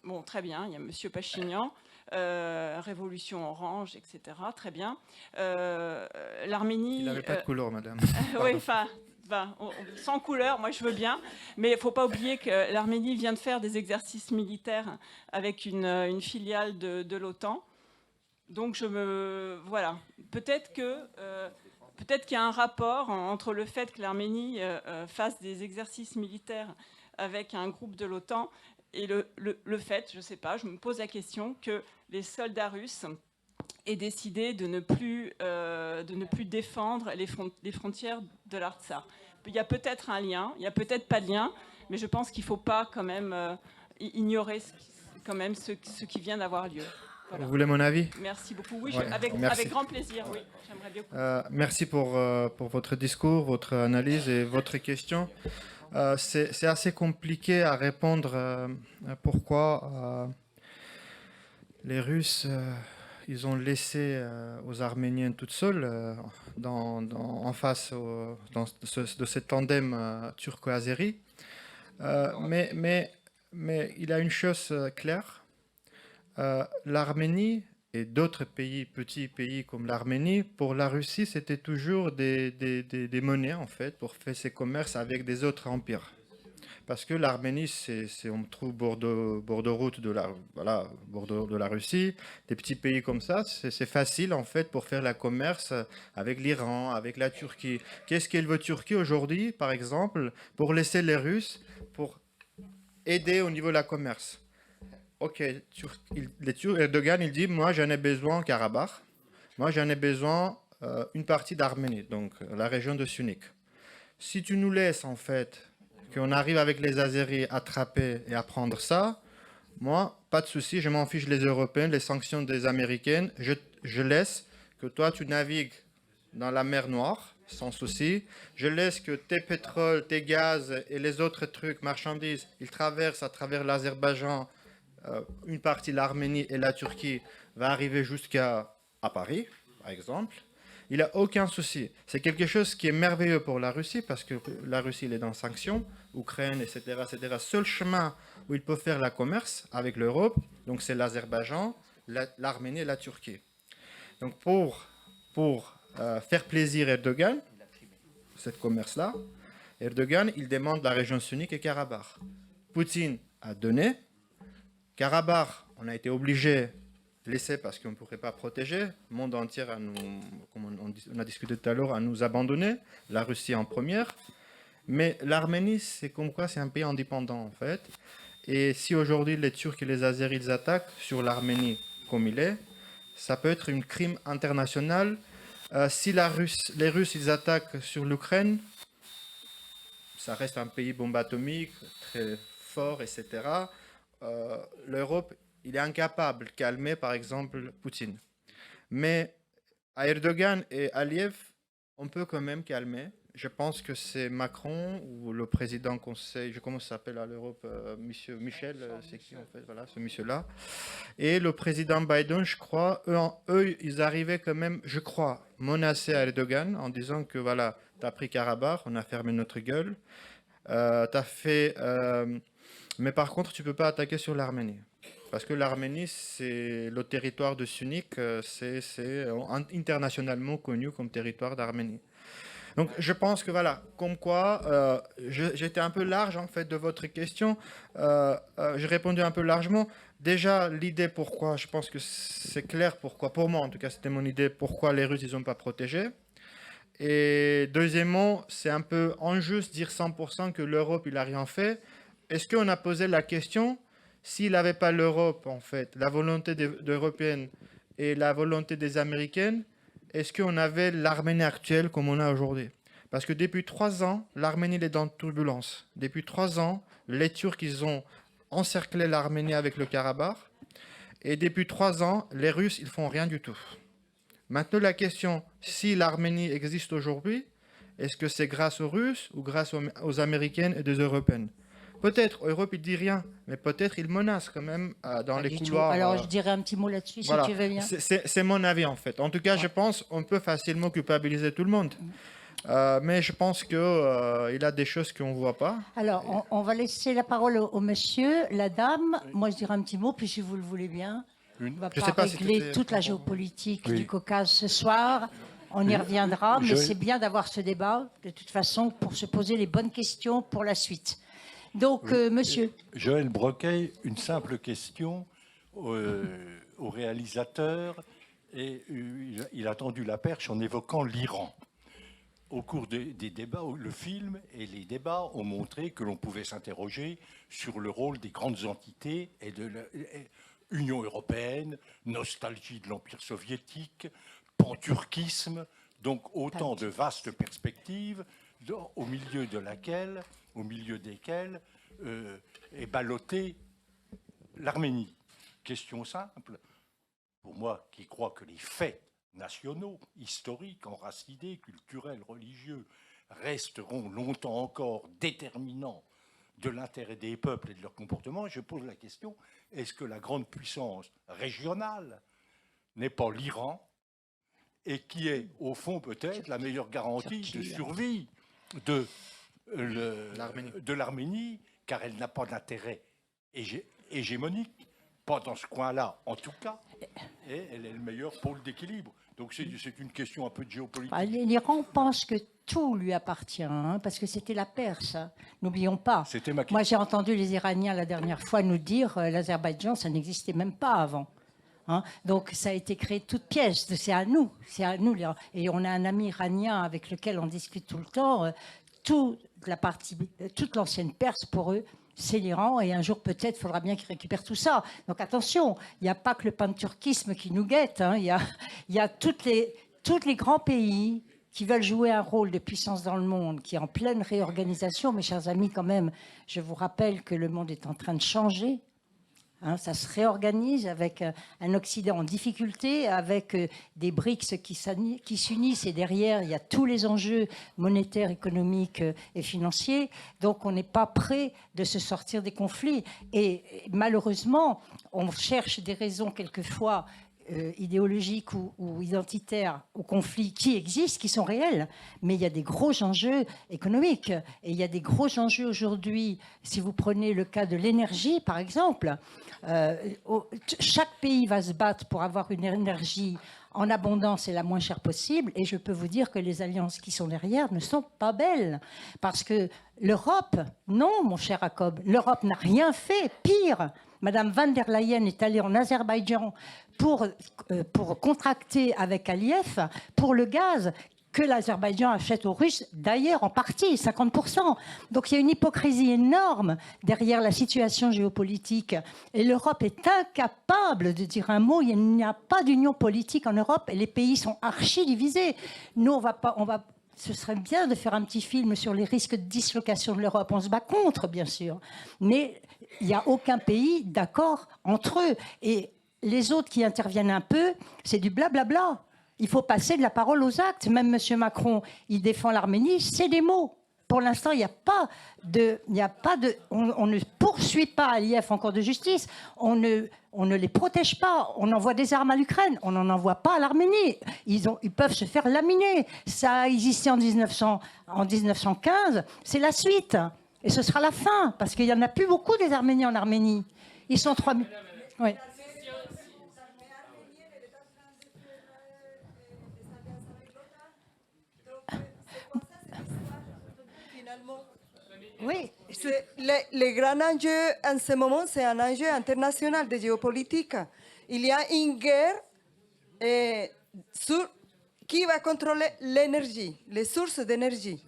[SPEAKER 10] bon, très bien, il y a M. Pachinian, Révolution Orange, etc., très bien. L'Arménie...
[SPEAKER 2] Il n'avait pas de couleur, madame.
[SPEAKER 10] Oui, sans couleur, moi je veux bien, mais il ne faut pas oublier que l'Arménie vient de faire des exercices militaires avec une filiale de l'OTAN. Donc voilà, peut-être qu'il y a un rapport entre le fait que l'Arménie fasse des exercices militaires avec un groupe de l'OTAN et le fait, je ne sais pas, je me pose la question, que les soldats russes aient décidé de ne plus défendre les frontières de l'Artsakh. Il y a peut-être un lien, il n'y a peut-être pas de lien, mais je pense qu'il ne faut pas quand même ignorer ce qui vient d'avoir lieu. Voilà.
[SPEAKER 2] Vous voulez mon avis?
[SPEAKER 10] Merci beaucoup. Oui,
[SPEAKER 2] Ouais,
[SPEAKER 10] avec grand plaisir. Oui, j'aimerais bien.
[SPEAKER 2] Merci pour votre discours, votre analyse et votre question. C'est assez compliqué à répondre pourquoi les Russes ils ont laissé aux Arméniens toutes seules en face de ce tandem turco-azéri. Mais il y a une chose claire. L'Arménie et d'autres pays, petits pays comme l'Arménie, pour la Russie, c'était toujours des monnaies, en fait, pour faire ses commerces avec des autres empires. Parce que l'Arménie, on trouve bord de route bord de la Russie, des petits pays comme ça, c'est facile, en fait, pour faire le commerce avec l'Iran, avec la Turquie. Qu'est-ce qu'elle veut Turquie aujourd'hui, par exemple, pour laisser les Russes, pour aider au niveau de la commerce? Ok, Erdogan, il dit, moi j'en ai besoin Karabakh, moi j'en ai besoin une partie d'Arménie, donc la région de Sunik. Si tu nous laisses en fait, qu'on arrive avec les Azéris à attraper et à prendre ça, moi, pas de souci, je m'en fiche les Européens, les sanctions des Américaines, je laisse que toi tu navigues dans la mer Noire, sans souci, je laisse que tes pétroles, tes gaz et les autres trucs, marchandises, ils traversent à travers l'Azerbaïdjan, une partie de l'Arménie et la Turquie va arriver jusqu'à Paris, par exemple. Il n'a aucun souci. C'est quelque chose qui est merveilleux pour la Russie parce que la Russie elle est dans sanctions, Ukraine, etc., etc. Seul chemin où il peut faire le commerce avec l'Europe, donc c'est l'Azerbaïdjan, l'Arménie et la Turquie. Donc pour faire plaisir à Erdogan, ce commerce-là, Erdogan, il demande la région sunnique et Karabakh. Poutine a donné. Karabakh, on a été obligé de laisser parce qu'on ne pourrait pas protéger. Le monde entier, comme on a discuté tout à l'heure, à nous abandonner. La Russie en première. Mais l'Arménie, c'est comme quoi c'est un pays indépendant en fait. Et si aujourd'hui les Turcs et les Azéris ils attaquent sur l'Arménie comme il est, ça peut être un crime international. Si les Russes ils attaquent sur l'Ukraine, ça reste un pays bombe atomique, très fort, etc. L'Europe, il est incapable de calmer, par exemple, Poutine. Mais à Erdogan et Aliyev, on peut quand même calmer. Je pense que c'est Macron ou le président conseil, je comment ça s'appelle à l'Europe, monsieur Michel, c'est qui en fait, voilà, ce monsieur-là. Et le président Biden, je crois, eux, ils arrivaient quand même, je crois, menacer à Erdogan en disant que voilà, tu as pris Karabakh, on a fermé notre gueule, tu as fait... mais par contre, tu ne peux pas attaquer sur l'Arménie. Parce que l'Arménie, c'est le territoire de Sunik, c'est internationalement connu comme territoire d'Arménie. Donc je pense que voilà, comme quoi, j'étais un peu large en fait de votre question. J'ai répondu un peu largement. Déjà, l'idée pourquoi, je pense que c'est clair pourquoi, pour moi en tout cas, c'était mon idée, pourquoi les Russes, ils n'ont pas protégé. Et deuxièmement, c'est un peu injuste de dire 100% que l'Europe, il n'a rien fait. Est-ce qu'on a posé la question, s'il n'avait pas l'Europe, en fait, la volonté des Européennes et la volonté des Américaines, est-ce qu'on avait l'Arménie actuelle comme on a aujourd'hui? Parce que depuis 3 ans, l'Arménie est dans turbulence. Depuis 3 ans, les Turcs, ils ont encerclé l'Arménie avec le Karabakh. Et depuis 3 ans, les Russes, ils font rien du tout. Maintenant, la question, si l'Arménie existe aujourd'hui, est-ce que c'est grâce aux Russes ou grâce aux Américaines et aux Européennes? Peut-être, l'Europe, il ne dit rien, mais peut-être il menace quand même dans les couloirs.
[SPEAKER 1] Alors, je dirais un petit mot là-dessus,
[SPEAKER 2] voilà.
[SPEAKER 1] Si tu veux bien.
[SPEAKER 2] C'est mon avis, en fait. En tout cas, je pense qu'on peut facilement culpabiliser tout le monde. Mais je pense qu'il a des choses qu'on ne voit pas.
[SPEAKER 1] Alors, on va laisser la parole au monsieur, la dame. Moi, je dirais un petit mot, puis si vous le voulez bien. On ne va pas régler toute la géopolitique du Caucase ce soir. On y reviendra, mais c'est bien d'avoir ce débat, de toute façon, pour se poser les bonnes questions pour la suite. Donc, monsieur.
[SPEAKER 11] Joël Broquet, une simple question au réalisateur.
[SPEAKER 8] Et il a tendu la perche en évoquant l'Iran. Au cours des débats, le film et les débats ont montré que l'on pouvait s'interroger sur le rôle des grandes entités et de l'Union européenne, nostalgie de l'Empire soviétique, panturquisme, donc autant de vastes perspectives au milieu desquelles est ballottée l'Arménie. Question simple, pour moi qui crois que les faits nationaux, historiques, enracinés, culturels, religieux, resteront longtemps encore déterminants de l'intérêt des peuples et de leur comportement, je pose la question, est-ce que la grande puissance régionale n'est pas l'Iran et qui est, au fond, peut-être la meilleure garantie de survie de l'Arménie, car elle n'a pas d'intérêt hégémonique, pas dans ce coin-là en tout cas, et elle est le meilleur pôle d'équilibre. Donc c'est une question un peu de géopolitique.
[SPEAKER 1] L'Iran pense que tout lui appartient, hein, parce que c'était la Perse, hein. N'oublions pas. Moi, j'ai entendu les Iraniens la dernière fois nous dire l'Azerbaïdjan, ça n'existait même pas avant. Hein. Donc ça a été créé de toutes pièces. C'est à nous. Et on a un ami iranien avec lequel on discute tout le temps. Toute l'ancienne Perse, pour eux, c'est l'Iran, et un jour peut-être il faudra bien qu'ils récupèrent tout ça. Donc attention, il n'y a pas que le panturquisme qui nous guette, hein. Il y a tous les grands pays qui veulent jouer un rôle de puissance dans le monde, qui est en pleine réorganisation. Mes chers amis, quand même, je vous rappelle que le monde est en train de changer. Hein, ça se réorganise avec un Occident en difficulté, avec des BRICS qui s'unissent, et derrière, il y a tous les enjeux monétaires, économiques et financiers. Donc, on n'est pas prêt de se sortir des conflits. Et malheureusement, on cherche des raisons quelquefois idéologiques ou identitaires aux conflits qui existent, qui sont réels, mais il y a des gros enjeux économiques. Et il y a des gros enjeux aujourd'hui, si vous prenez le cas de l'énergie, par exemple, chaque pays va se battre pour avoir une énergie en abondance et la moins chère possible, et je peux vous dire que les alliances qui sont derrière ne sont pas belles, parce que l'Europe, non mon cher Jacob, l'Europe n'a rien fait, pire. Madame van der Leyen est allée en Azerbaïdjan pour contracter avec Aliyev pour le gaz que l'Azerbaïdjan achète aux Russes, d'ailleurs en partie, 50%. Donc il y a une hypocrisie énorme derrière la situation géopolitique. Et l'Europe est incapable de dire un mot. Il n'y a pas d'union politique en Europe et les pays sont archi divisés. Nous, ce serait bien de faire un petit film sur les risques de dislocation de l'Europe. On se bat contre, bien sûr. Mais il n'y a aucun pays d'accord entre eux. Et les autres qui interviennent un peu, c'est du blablabla. Il faut passer de la parole aux actes. Même M. Macron, il défend l'Arménie, c'est des mots. Pour l'instant, il n'y a pas de... On ne poursuit pas Aliyev en cour de justice. On ne les protège pas. On envoie des armes à l'Ukraine. On n'en envoie pas à l'Arménie. Ils peuvent se faire laminer. Ça a existé en 1915. C'est la suite. Et ce sera la fin. Parce qu'il n'y en a plus beaucoup des Arméniens en Arménie. Ils sont 3 000... Oui.
[SPEAKER 11] Oui, le grand enjeu en ce moment, c'est un enjeu international de géopolitique. Il y a une guerre sur qui va contrôler l'énergie, les sources d'énergie.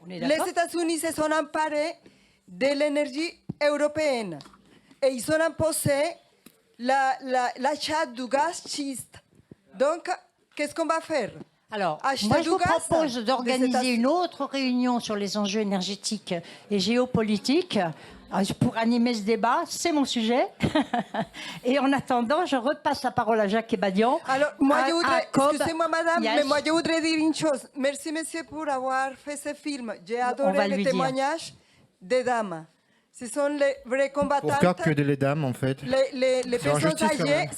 [SPEAKER 11] Les États-Unis se sont emparés de l'énergie européenne et ils ont imposé l'achat du gaz schiste. Donc, qu'est-ce qu'on va faire ?
[SPEAKER 1] Alors, moi, je vous propose d'organiser une autre réunion sur les enjeux énergétiques et géopolitiques pour animer ce débat. C'est mon sujet. Et en attendant, je repasse la parole à Jacques Ebadian.
[SPEAKER 11] Alors, moi, excusez-moi, madame, mais moi, je voudrais dire une chose. Merci, monsieur, pour avoir fait ce film. J'ai adoré les témoignages des dames. Ce sont les vraies combattantes.
[SPEAKER 2] Pourquoi que les dames, en fait?
[SPEAKER 11] Les personnes âgées,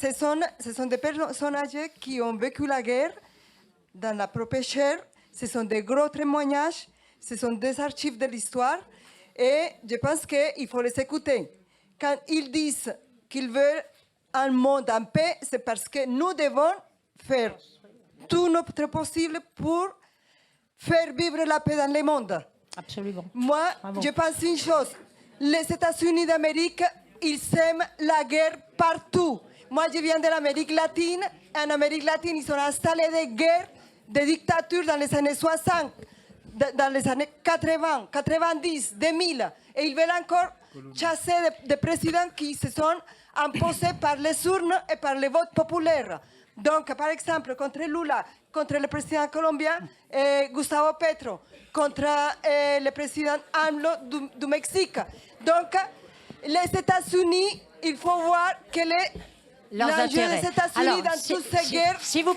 [SPEAKER 11] ce sont des personnes âgées qui ont vécu la guerre dans la propre chair. Ce sont des gros témoignages, ce sont des archives de l'histoire et je pense qu'il faut les écouter. Quand ils disent qu'ils veulent un monde en paix, c'est parce que nous devons faire tout notre possible pour faire vivre la paix dans le monde.
[SPEAKER 1] Absolument.
[SPEAKER 11] Moi, je pense une chose, les États-Unis d'Amérique, ils aiment la guerre partout. Moi, je viens de l'Amérique latine en Amérique latine, ils ont installé des guerres, des dictatures dans les années 60, dans les années 80, 90, 2000. Et ils veulent encore chasser des présidents qui se sont imposés par les urnes et par les votes populaires. Donc, par exemple, contre Lula, contre le président colombien Gustavo Petro, contre le président AMLO du Mexique. Donc, les États-Unis, il faut voir quel est l'enjeu des États-Unis dans toutes ces guerres.
[SPEAKER 1] Si vous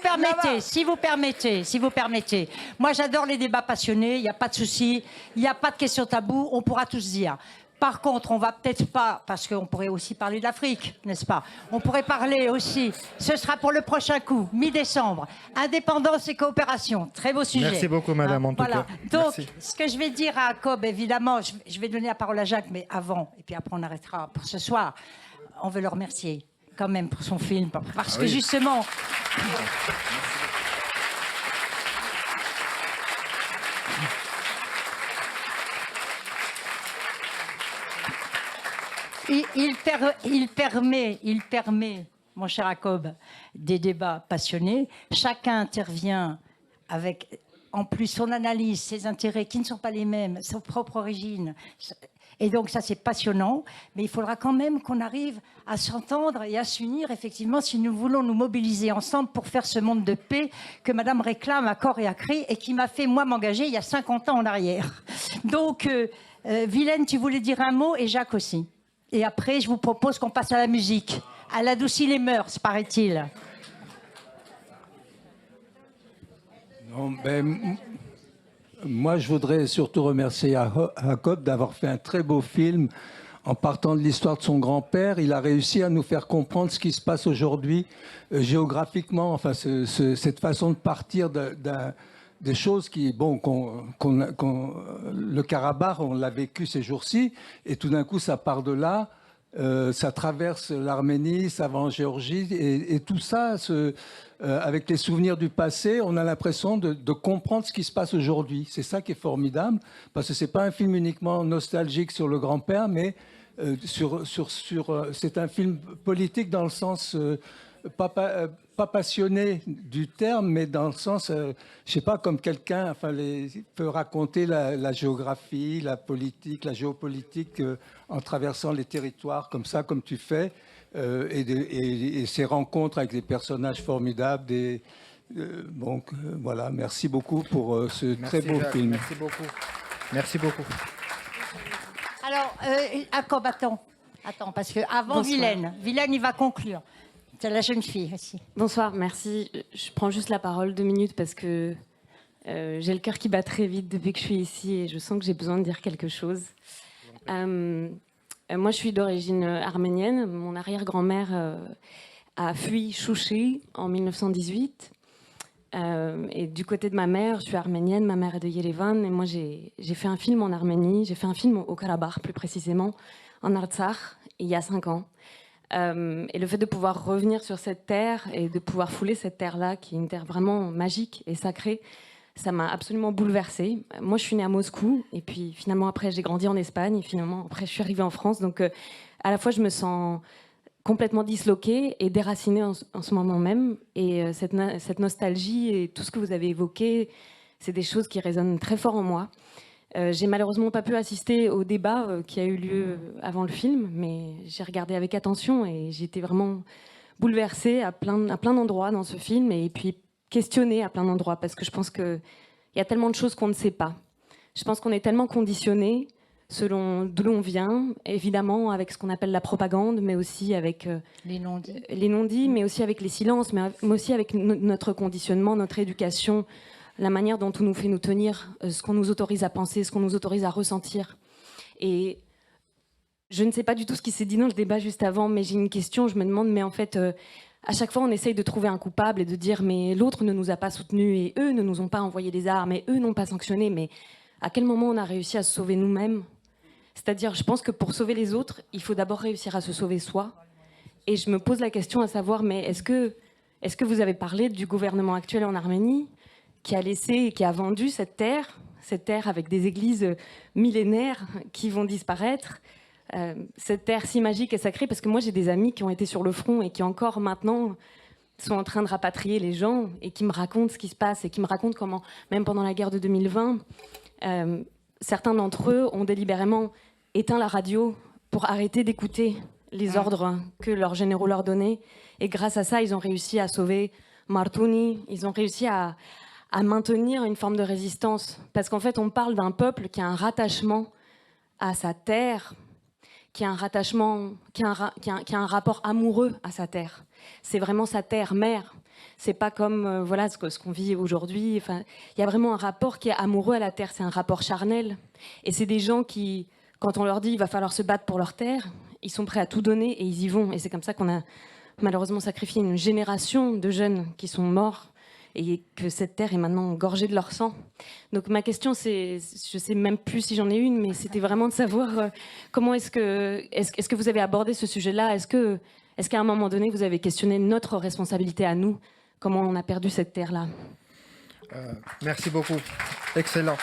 [SPEAKER 1] permettez, moi j'adore les débats passionnés, il n'y a pas de souci, il n'y a pas de questions taboues, on pourra tous dire. Par contre, on va peut-être pas, parce qu'on pourrait aussi parler de l'Afrique, n'est-ce pas? On pourrait parler aussi, ce sera pour le prochain coup, mi-décembre, indépendance et coopération, très beau sujet.
[SPEAKER 2] Merci beaucoup, madame, en tout cas.
[SPEAKER 1] Donc,
[SPEAKER 2] Merci.
[SPEAKER 1] ce que je vais dire à Jacob, évidemment, je vais donner la parole à Jacques, mais avant, et puis après on arrêtera pour ce soir, on veut le remercier quand même pour son film, parce que justement... Il permet, mon cher Jacob, des débats passionnés. Chacun intervient avec, en plus, son analyse, ses intérêts qui ne sont pas les mêmes, sa propre origine. Et donc, ça, c'est passionnant. Mais il faudra quand même qu'on arrive à s'entendre et à s'unir, effectivement, si nous voulons nous mobiliser ensemble pour faire ce monde de paix que Madame réclame à corps et à cri et qui m'a fait, moi, m'engager il y a 50 ans en arrière. Donc, Vilaine, tu voulais dire un mot et Jacques aussi. Et après, je vous propose qu'on passe à la musique. Elle adoucit les mœurs, paraît-il.
[SPEAKER 12] Non, ben, moi, je voudrais surtout remercier Jacob d'avoir fait un très beau film. En partant de l'histoire de son grand-père, il a réussi à nous faire comprendre ce qui se passe aujourd'hui géographiquement. Enfin, cette façon de partir des choses qui, bon, le Karabakh, on l'a vécu ces jours-ci, et tout d'un coup, ça part de là, ça traverse l'Arménie, ça va en Géorgie, et tout ça, avec les souvenirs du passé, on a l'impression de comprendre ce qui se passe aujourd'hui. C'est ça qui est formidable, parce que c'est pas un film uniquement nostalgique sur le grand-père, mais c'est un film politique dans le sens... pas passionné du terme, mais dans le sens, je sais pas, comme quelqu'un, enfin, peut raconter la géographie, la politique, la géopolitique en traversant les territoires comme ça, comme tu fais, et ces rencontres avec des personnages formidables. Donc voilà, merci beaucoup pour ce très beau film.
[SPEAKER 2] Merci beaucoup. Merci beaucoup.
[SPEAKER 1] Alors, Jacob, attends, parce que avant Vilaine, il va conclure. C'est la jeune fille aussi.
[SPEAKER 13] Bonsoir, merci. Je prends juste la parole 2 minutes parce que j'ai le cœur qui bat très vite depuis que je suis ici et je sens que j'ai besoin de dire quelque chose. Moi, je suis d'origine arménienne. Mon arrière-grand-mère a fui Chouchi en 1918. Et du côté de ma mère, je suis arménienne. Ma mère est de Yerevan. Et moi, j'ai fait un film en Arménie. J'ai fait un film au Karabakh, plus précisément, en Artsakh, il y a 5 ans. Et le fait de pouvoir revenir sur cette terre et de pouvoir fouler cette terre-là, qui est une terre vraiment magique et sacrée, ça m'a absolument bouleversée. Moi, je suis née à Moscou, et puis finalement, après, j'ai grandi en Espagne, et finalement, après, je suis arrivée en France. Donc, à la fois, je me sens complètement disloquée et déracinée en ce moment même. Et cette nostalgie et tout ce que vous avez évoqué, c'est des choses qui résonnent très fort en moi. J'ai malheureusement pas pu assister au débat qui a eu lieu avant le film, mais j'ai regardé avec attention et j'ai été vraiment bouleversée à plein d'endroits dans ce film et puis questionnée à plein d'endroits parce que je pense qu'il y a tellement de choses qu'on ne sait pas. Je pense qu'on est tellement conditionnés selon d'où l'on vient, évidemment avec ce qu'on appelle la propagande, mais aussi avec
[SPEAKER 1] les
[SPEAKER 13] non-dits, mais aussi avec les silences, mais aussi avec notre conditionnement, notre éducation, la manière dont on nous fait nous tenir, ce qu'on nous autorise à penser, ce qu'on nous autorise à ressentir. Et je ne sais pas du tout ce qui s'est dit dans le débat juste avant, mais j'ai une question, je me demande, mais en fait, à chaque fois on essaye de trouver un coupable et de dire mais l'autre ne nous a pas soutenus et eux ne nous ont pas envoyé des armes et eux n'ont pas sanctionné, mais à quel moment on a réussi à se sauver nous-mêmes? C'est-à-dire, je pense que pour sauver les autres, il faut d'abord réussir à se sauver soi. Et je me pose la question à savoir, mais est-ce que vous avez parlé du gouvernement actuel en Arménie qui a laissé et qui a vendu cette terre avec des églises millénaires qui vont disparaître, cette terre si magique et sacrée, parce que moi j'ai des amis qui ont été sur le front et qui encore maintenant sont en train de rapatrier les gens et qui me racontent ce qui se passe et qui me racontent comment, même pendant la guerre de 2020, certains d'entre eux ont délibérément éteint la radio pour arrêter d'écouter les ordres que leurs généraux leur donnaient. Et grâce à ça, ils ont réussi à sauver Martuni, ils ont réussi à maintenir une forme de résistance. Parce qu'en fait, on parle d'un peuple qui a un rattachement à sa terre, qui a un rattachement, qui a un rapport amoureux à sa terre. C'est vraiment sa terre-mère. C'est pas comme voilà, ce qu'on vit aujourd'hui. Enfin, il y a vraiment un rapport qui est amoureux à la terre. C'est un rapport charnel. Et c'est des gens qui, quand on leur dit qu'il va falloir se battre pour leur terre, ils sont prêts à tout donner et ils y vont. Et c'est comme ça qu'on a malheureusement sacrifié une génération de jeunes qui sont morts et que cette terre est maintenant gorgée de leur sang. Donc ma question, c'est, je ne sais même plus si j'en ai une, mais c'était vraiment de savoir comment est-ce que vous avez abordé ce sujet-là. Est-ce qu'à un moment donné, vous avez questionné notre responsabilité à nous? Comment on a perdu cette terre-là?
[SPEAKER 2] Merci beaucoup. Excellent.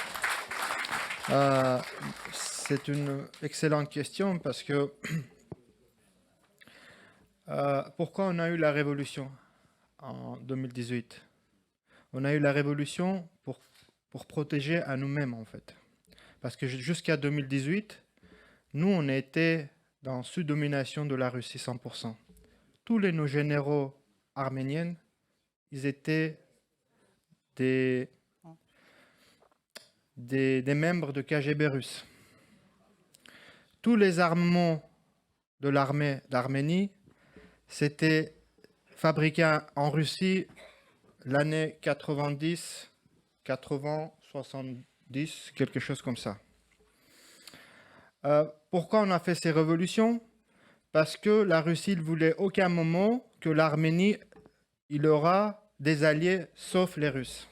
[SPEAKER 2] C'est une excellente question parce que pourquoi on a eu la révolution en 2018? On a eu la révolution pour protéger à nous-mêmes, en fait. Parce que jusqu'à 2018, nous, on était dans sous-domination de la Russie 100%. Tous nos généraux arméniens, ils étaient des membres de KGB russe. Tous les armements de l'armée d'Arménie, c'était fabriqué en Russie l'année 90, 80, 70, quelque chose comme ça. Pourquoi on a fait ces révolutions? Parce que la Russie ne voulait aucun moment que l'Arménie, il aura des alliés sauf les Russes.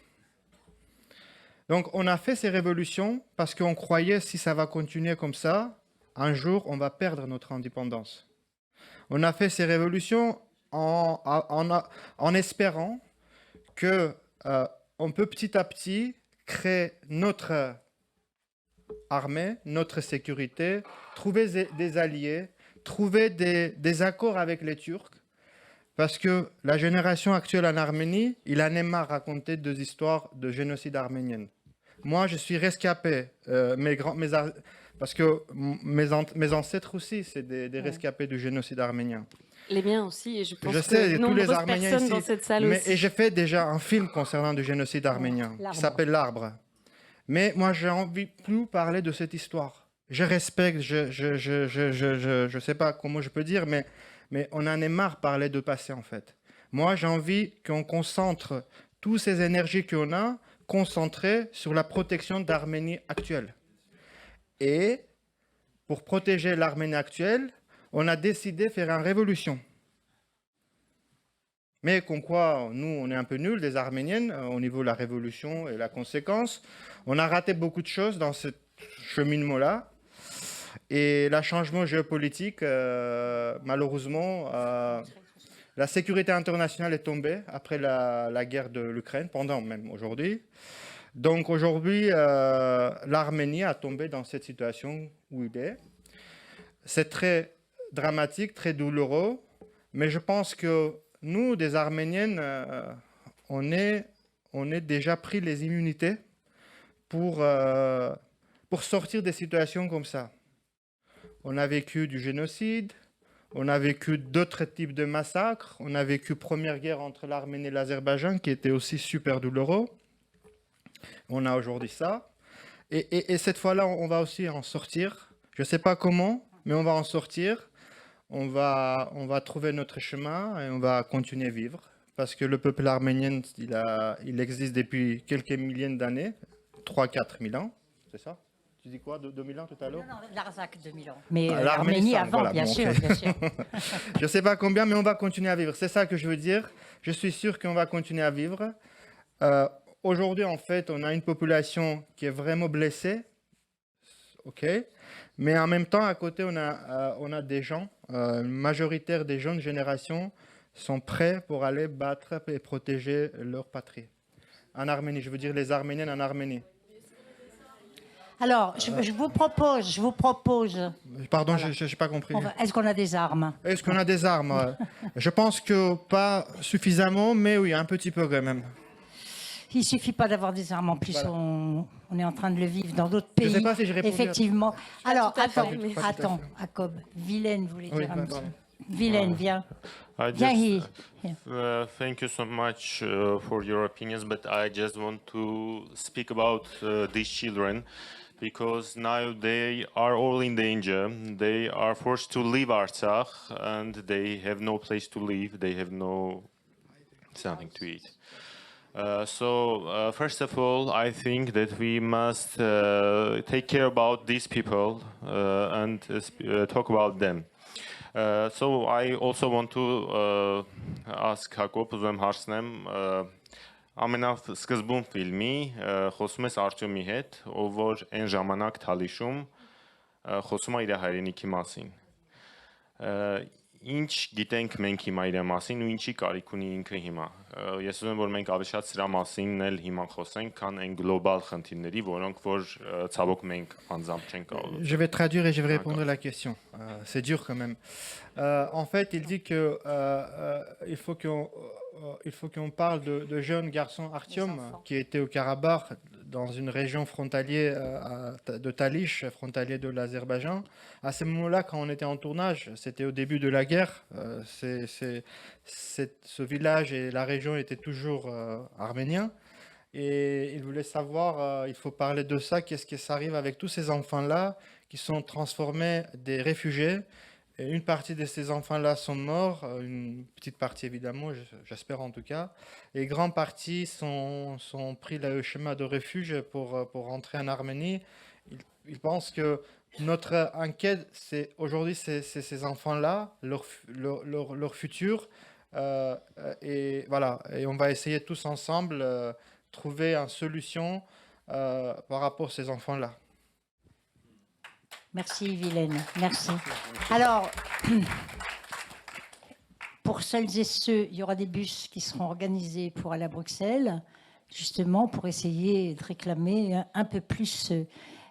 [SPEAKER 2] Donc on a fait ces révolutions parce qu'on croyait si ça va continuer comme ça, un jour on va perdre notre indépendance. On a fait ces révolutions en espérant qu'on peut petit à petit créer notre armée, notre sécurité, trouver des alliés, trouver des accords avec les Turcs, parce que la génération actuelle en Arménie, il en est marre de raconter des histoires de génocide arménien. Moi, je suis rescapé, parce que mes ancêtres aussi, c'est des rescapés du génocide arménien.
[SPEAKER 13] Les miens aussi, et je pense
[SPEAKER 2] sais,
[SPEAKER 13] que nombreuses personnes ici, dans cette salle aussi.
[SPEAKER 2] Et j'ai fait déjà un film concernant le génocide arménien, qui s'appelle L'Arbre. Mais moi, j'ai envie de plus parler de cette histoire. Je respecte, je sais pas comment je peux dire, mais on en est marre de parler de passé, en fait. Moi, j'ai envie qu'on concentre toutes ces énergies qu'on a, concentrées sur la protection d'Arménie actuelle. Et pour protéger l'Arménie actuelle, on a décidé de faire une révolution. Mais comme quoi, nous, on est un peu nuls, des Arméniennes, au niveau de la révolution et la conséquence. On a raté beaucoup de choses dans ce cheminement-là. Et le changement géopolitique, malheureusement, la sécurité internationale est tombée après la guerre de l'Ukraine, pendant même aujourd'hui. Donc aujourd'hui, l'Arménie a tombé dans cette situation où il est. C'est très dramatique, très douloureux, mais je pense que nous, des Arméniennes, on est déjà pris les immunités pour sortir des situations comme ça. On a vécu du génocide, on a vécu d'autres types de massacres, on a vécu la première guerre entre l'Arménie et l'Azerbaïdjan qui était aussi super douloureux. On a aujourd'hui ça. Et cette fois-là, on va aussi en sortir. Je ne sais pas comment, mais on va en sortir. On va trouver notre chemin et on va continuer à vivre. Parce que le peuple arménien, il existe depuis quelques milliers d'années, 3-4 000 ans, c'est ça? Tu dis quoi, 2000 ans tout à l'heure?
[SPEAKER 1] Non, l'Artsakh, 2000 ans. Mais l'Arménie avant, voilà, bien sûr.
[SPEAKER 2] Je ne sais pas combien, mais on va continuer à vivre. C'est ça que je veux dire. Je suis sûr qu'on va continuer à vivre. Aujourd'hui, en fait, on a une population qui est vraiment blessée. OK. Mais en même temps, à côté, on a des gens, majoritaire des jeunes générations, sont prêts pour aller battre et protéger leur patrie. En Arménie, je veux dire les Arméniens en Arménie.
[SPEAKER 1] Alors, je vous propose...
[SPEAKER 2] Pardon, voilà. Je n'ai pas compris.
[SPEAKER 1] Est-ce qu'on a des armes?
[SPEAKER 2] Est-ce qu'on a des armes? Je pense que pas suffisamment, mais oui, un petit peu quand même.
[SPEAKER 1] Il ne suffit pas d'avoir des armes. En plus, voilà. On est en train de le vivre dans d'autres pays.
[SPEAKER 2] Je ne sais pas si je réponds.
[SPEAKER 1] Effectivement. Alors, attends, Jacob. Vilaine voulait dire un petit. Vilaine, viens.
[SPEAKER 14] Thank you so much for your opinions, but I just want to speak about these children because now they are all in danger. They are forced to leave Artsakh and they have no place to live. They have no something to eat. So first of all, I think that we must take care about these people and talk about them. So I also want to ask Հակոբ, ուզում հարցնեմ ամենասկզբուն ֆիլմի խոսում ես Արտյոմի հետ, ով որ այն ժամանակ Թալիշում խոսում է իր հայրենիքի մասին։ Ինչ գիտենք մենք հիմա իր մասին ու ինչի կարիք ունի ինքը հիմա։ Ես ուզում եմ որ մենք ավելի շատ սրա մասին էլ հիմա խոսենք, քան այն գլոբալ խնդիրների, որոնք որ ցավոք մենք anzamb չենք կարող։
[SPEAKER 2] Je vais traduire et je vais répondre à la question. C'est dur quand même. En fait, il dit que il faut qu'on parle de jeunes garçons Artyom qui étaient au Karabakh, dans une région frontalière de Talish, frontalier de l'Azerbaïdjan. À ce moment-là, quand on était en tournage, c'était au début de la guerre. Ce village et la région étaient toujours arméniens. Et il voulait savoir, il faut parler de ça, qu'est-ce qui s'arrive avec tous ces enfants-là qui sont transformés des réfugiés. Et une partie de ces enfants-là sont morts, une petite partie évidemment, j'espère en tout cas. Et une grande partie sont pris le chemin de refuge pour rentrer en Arménie. Ils pensent que notre enquête, aujourd'hui, c'est ces enfants-là, leur futur. Et voilà, et on va essayer tous ensemble trouver une solution par rapport à ces enfants-là.
[SPEAKER 1] Merci Vilaine, merci. Alors, pour celles et ceux, il y aura des bus qui seront organisés pour aller à Bruxelles, justement pour essayer de réclamer un peu plus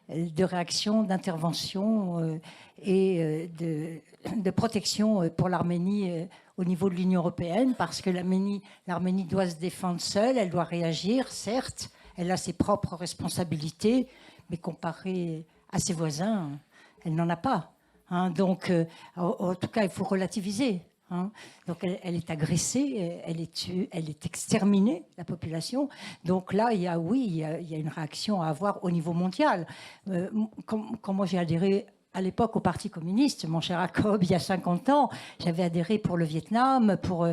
[SPEAKER 1] de réaction, d'intervention et de protection pour l'Arménie au niveau de l'Union européenne, parce que l'Arménie doit se défendre seule, elle doit réagir, certes, elle a ses propres responsabilités, mais comparée à ses voisins, elle n'en a pas. Hein. Donc, en tout cas, il faut relativiser. Hein. Donc, elle est agressée, elle est tuée, elle est exterminée, la population. Donc là, il y a une réaction à avoir au niveau mondial. Quand moi j'ai adhéré à l'époque au Parti communiste, mon cher Jacob, il y a 50 ans, j'avais adhéré pour le Vietnam, pour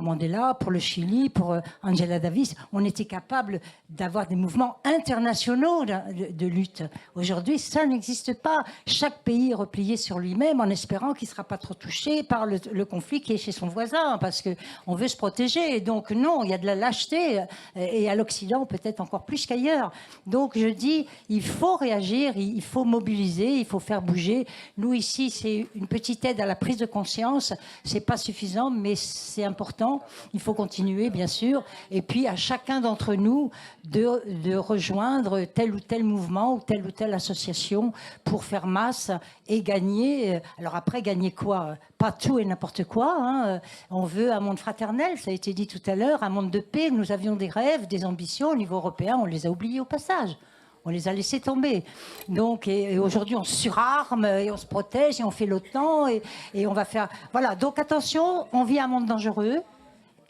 [SPEAKER 1] Mandela, pour le Chili, pour Angela Davis. On était capable d'avoir des mouvements internationaux de lutte. Aujourd'hui, ça n'existe pas. Chaque pays est replié sur lui-même en espérant qu'il ne sera pas trop touché par le conflit qui est chez son voisin, parce qu'on veut se protéger. Et donc non, il y a de la lâcheté, et à l'Occident peut-être encore plus qu'ailleurs. Donc je dis, il faut réagir, il faut mobiliser, il faut faire bouger. Nous, ici, c'est une petite aide à la prise de conscience. Ce n'est pas suffisant, mais c'est important. Il faut continuer, bien sûr. Et puis, à chacun d'entre nous de rejoindre tel ou tel mouvement ou telle association pour faire masse et gagner. Alors après, gagner quoi? Pas tout et n'importe quoi. Hein. On veut un monde fraternel, ça a été dit tout à l'heure, un monde de paix. Nous avions des rêves, des ambitions au niveau européen. On les a oubliés au passage. On les a laissés tomber. Donc, et aujourd'hui, on surarme et on se protège et on fait l'OTAN et on va faire... Voilà, donc attention, on vit un monde dangereux.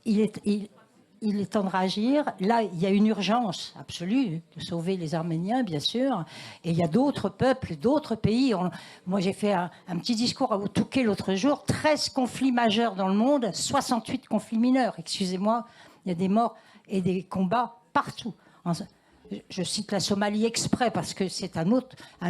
[SPEAKER 1] Il est temps de réagir. Là, il y a une urgence absolue de sauver les Arméniens, bien sûr. Et il y a d'autres peuples, d'autres pays. Moi, j'ai fait un petit discours au Touquet l'autre jour. 13 conflits majeurs dans le monde, 68 conflits mineurs. Excusez-moi, il y a des morts et des combats partout. Je cite la Somalie exprès parce que c'est un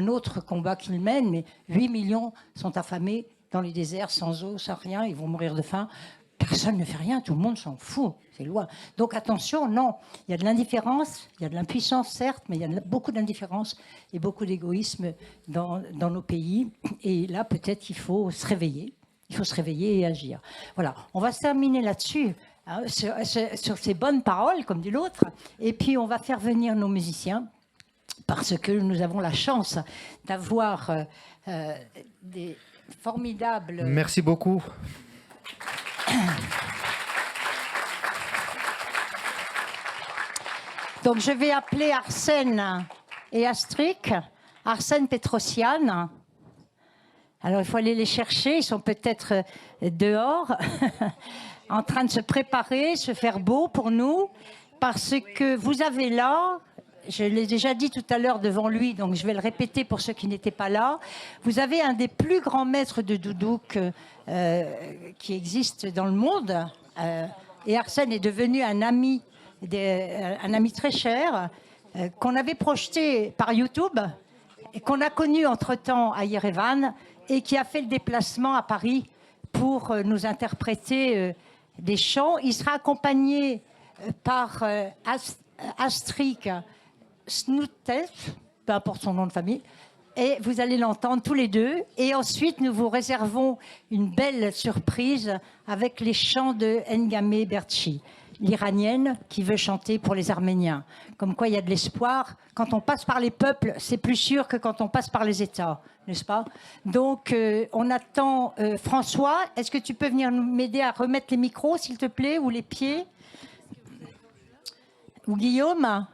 [SPEAKER 1] autre combat qu'ils mènent, mais 8 millions sont affamés dans les déserts, sans eau, sans rien, ils vont mourir de faim. Personne ne fait rien, tout le monde s'en fout, c'est loin. Donc attention, non, il y a de l'indifférence, il y a de l'impuissance certes, mais il y a beaucoup d'indifférence et beaucoup d'égoïsme dans nos pays. Et là, peut-être qu'il faut se réveiller. Il faut se réveiller et agir. Voilà, on va se terminer là-dessus. Sur ces bonnes paroles, comme dit l'autre, et puis on va faire venir nos musiciens. parce que nous avons la chance d'avoir des formidables...
[SPEAKER 2] Merci beaucoup.
[SPEAKER 1] Donc je vais appeler Arsène et Astrid. Arsène Petrosian. Alors il faut aller les chercher, ils sont peut-être dehors, en train de se préparer, se faire beau pour nous, parce que vous avez là, je l'ai déjà dit tout à l'heure devant lui, donc je vais le répéter pour ceux qui n'étaient pas là, vous avez un des plus grands maîtres de doudouk qui existe dans le monde, et Arsène est devenu un ami très cher, qu'on avait projeté par YouTube, et qu'on a connu entre-temps à Yerevan, et qui a fait le déplacement à Paris pour nous interpréter des chants. Il sera accompagné par Astrid Snoutev, peu importe son nom de famille, et vous allez l'entendre tous les deux. Et ensuite, nous vous réservons une belle surprise avec les chants de Ngame Berchi, l'Iranienne qui veut chanter pour les Arméniens. Comme quoi, il y a de l'espoir. Quand on passe par les peuples, c'est plus sûr que quand on passe par les États, n'est-ce pas? Donc, on attend François. Est-ce que tu peux venir m'aider à remettre les micros, s'il te plaît, ou les pieds? Ou Guillaume?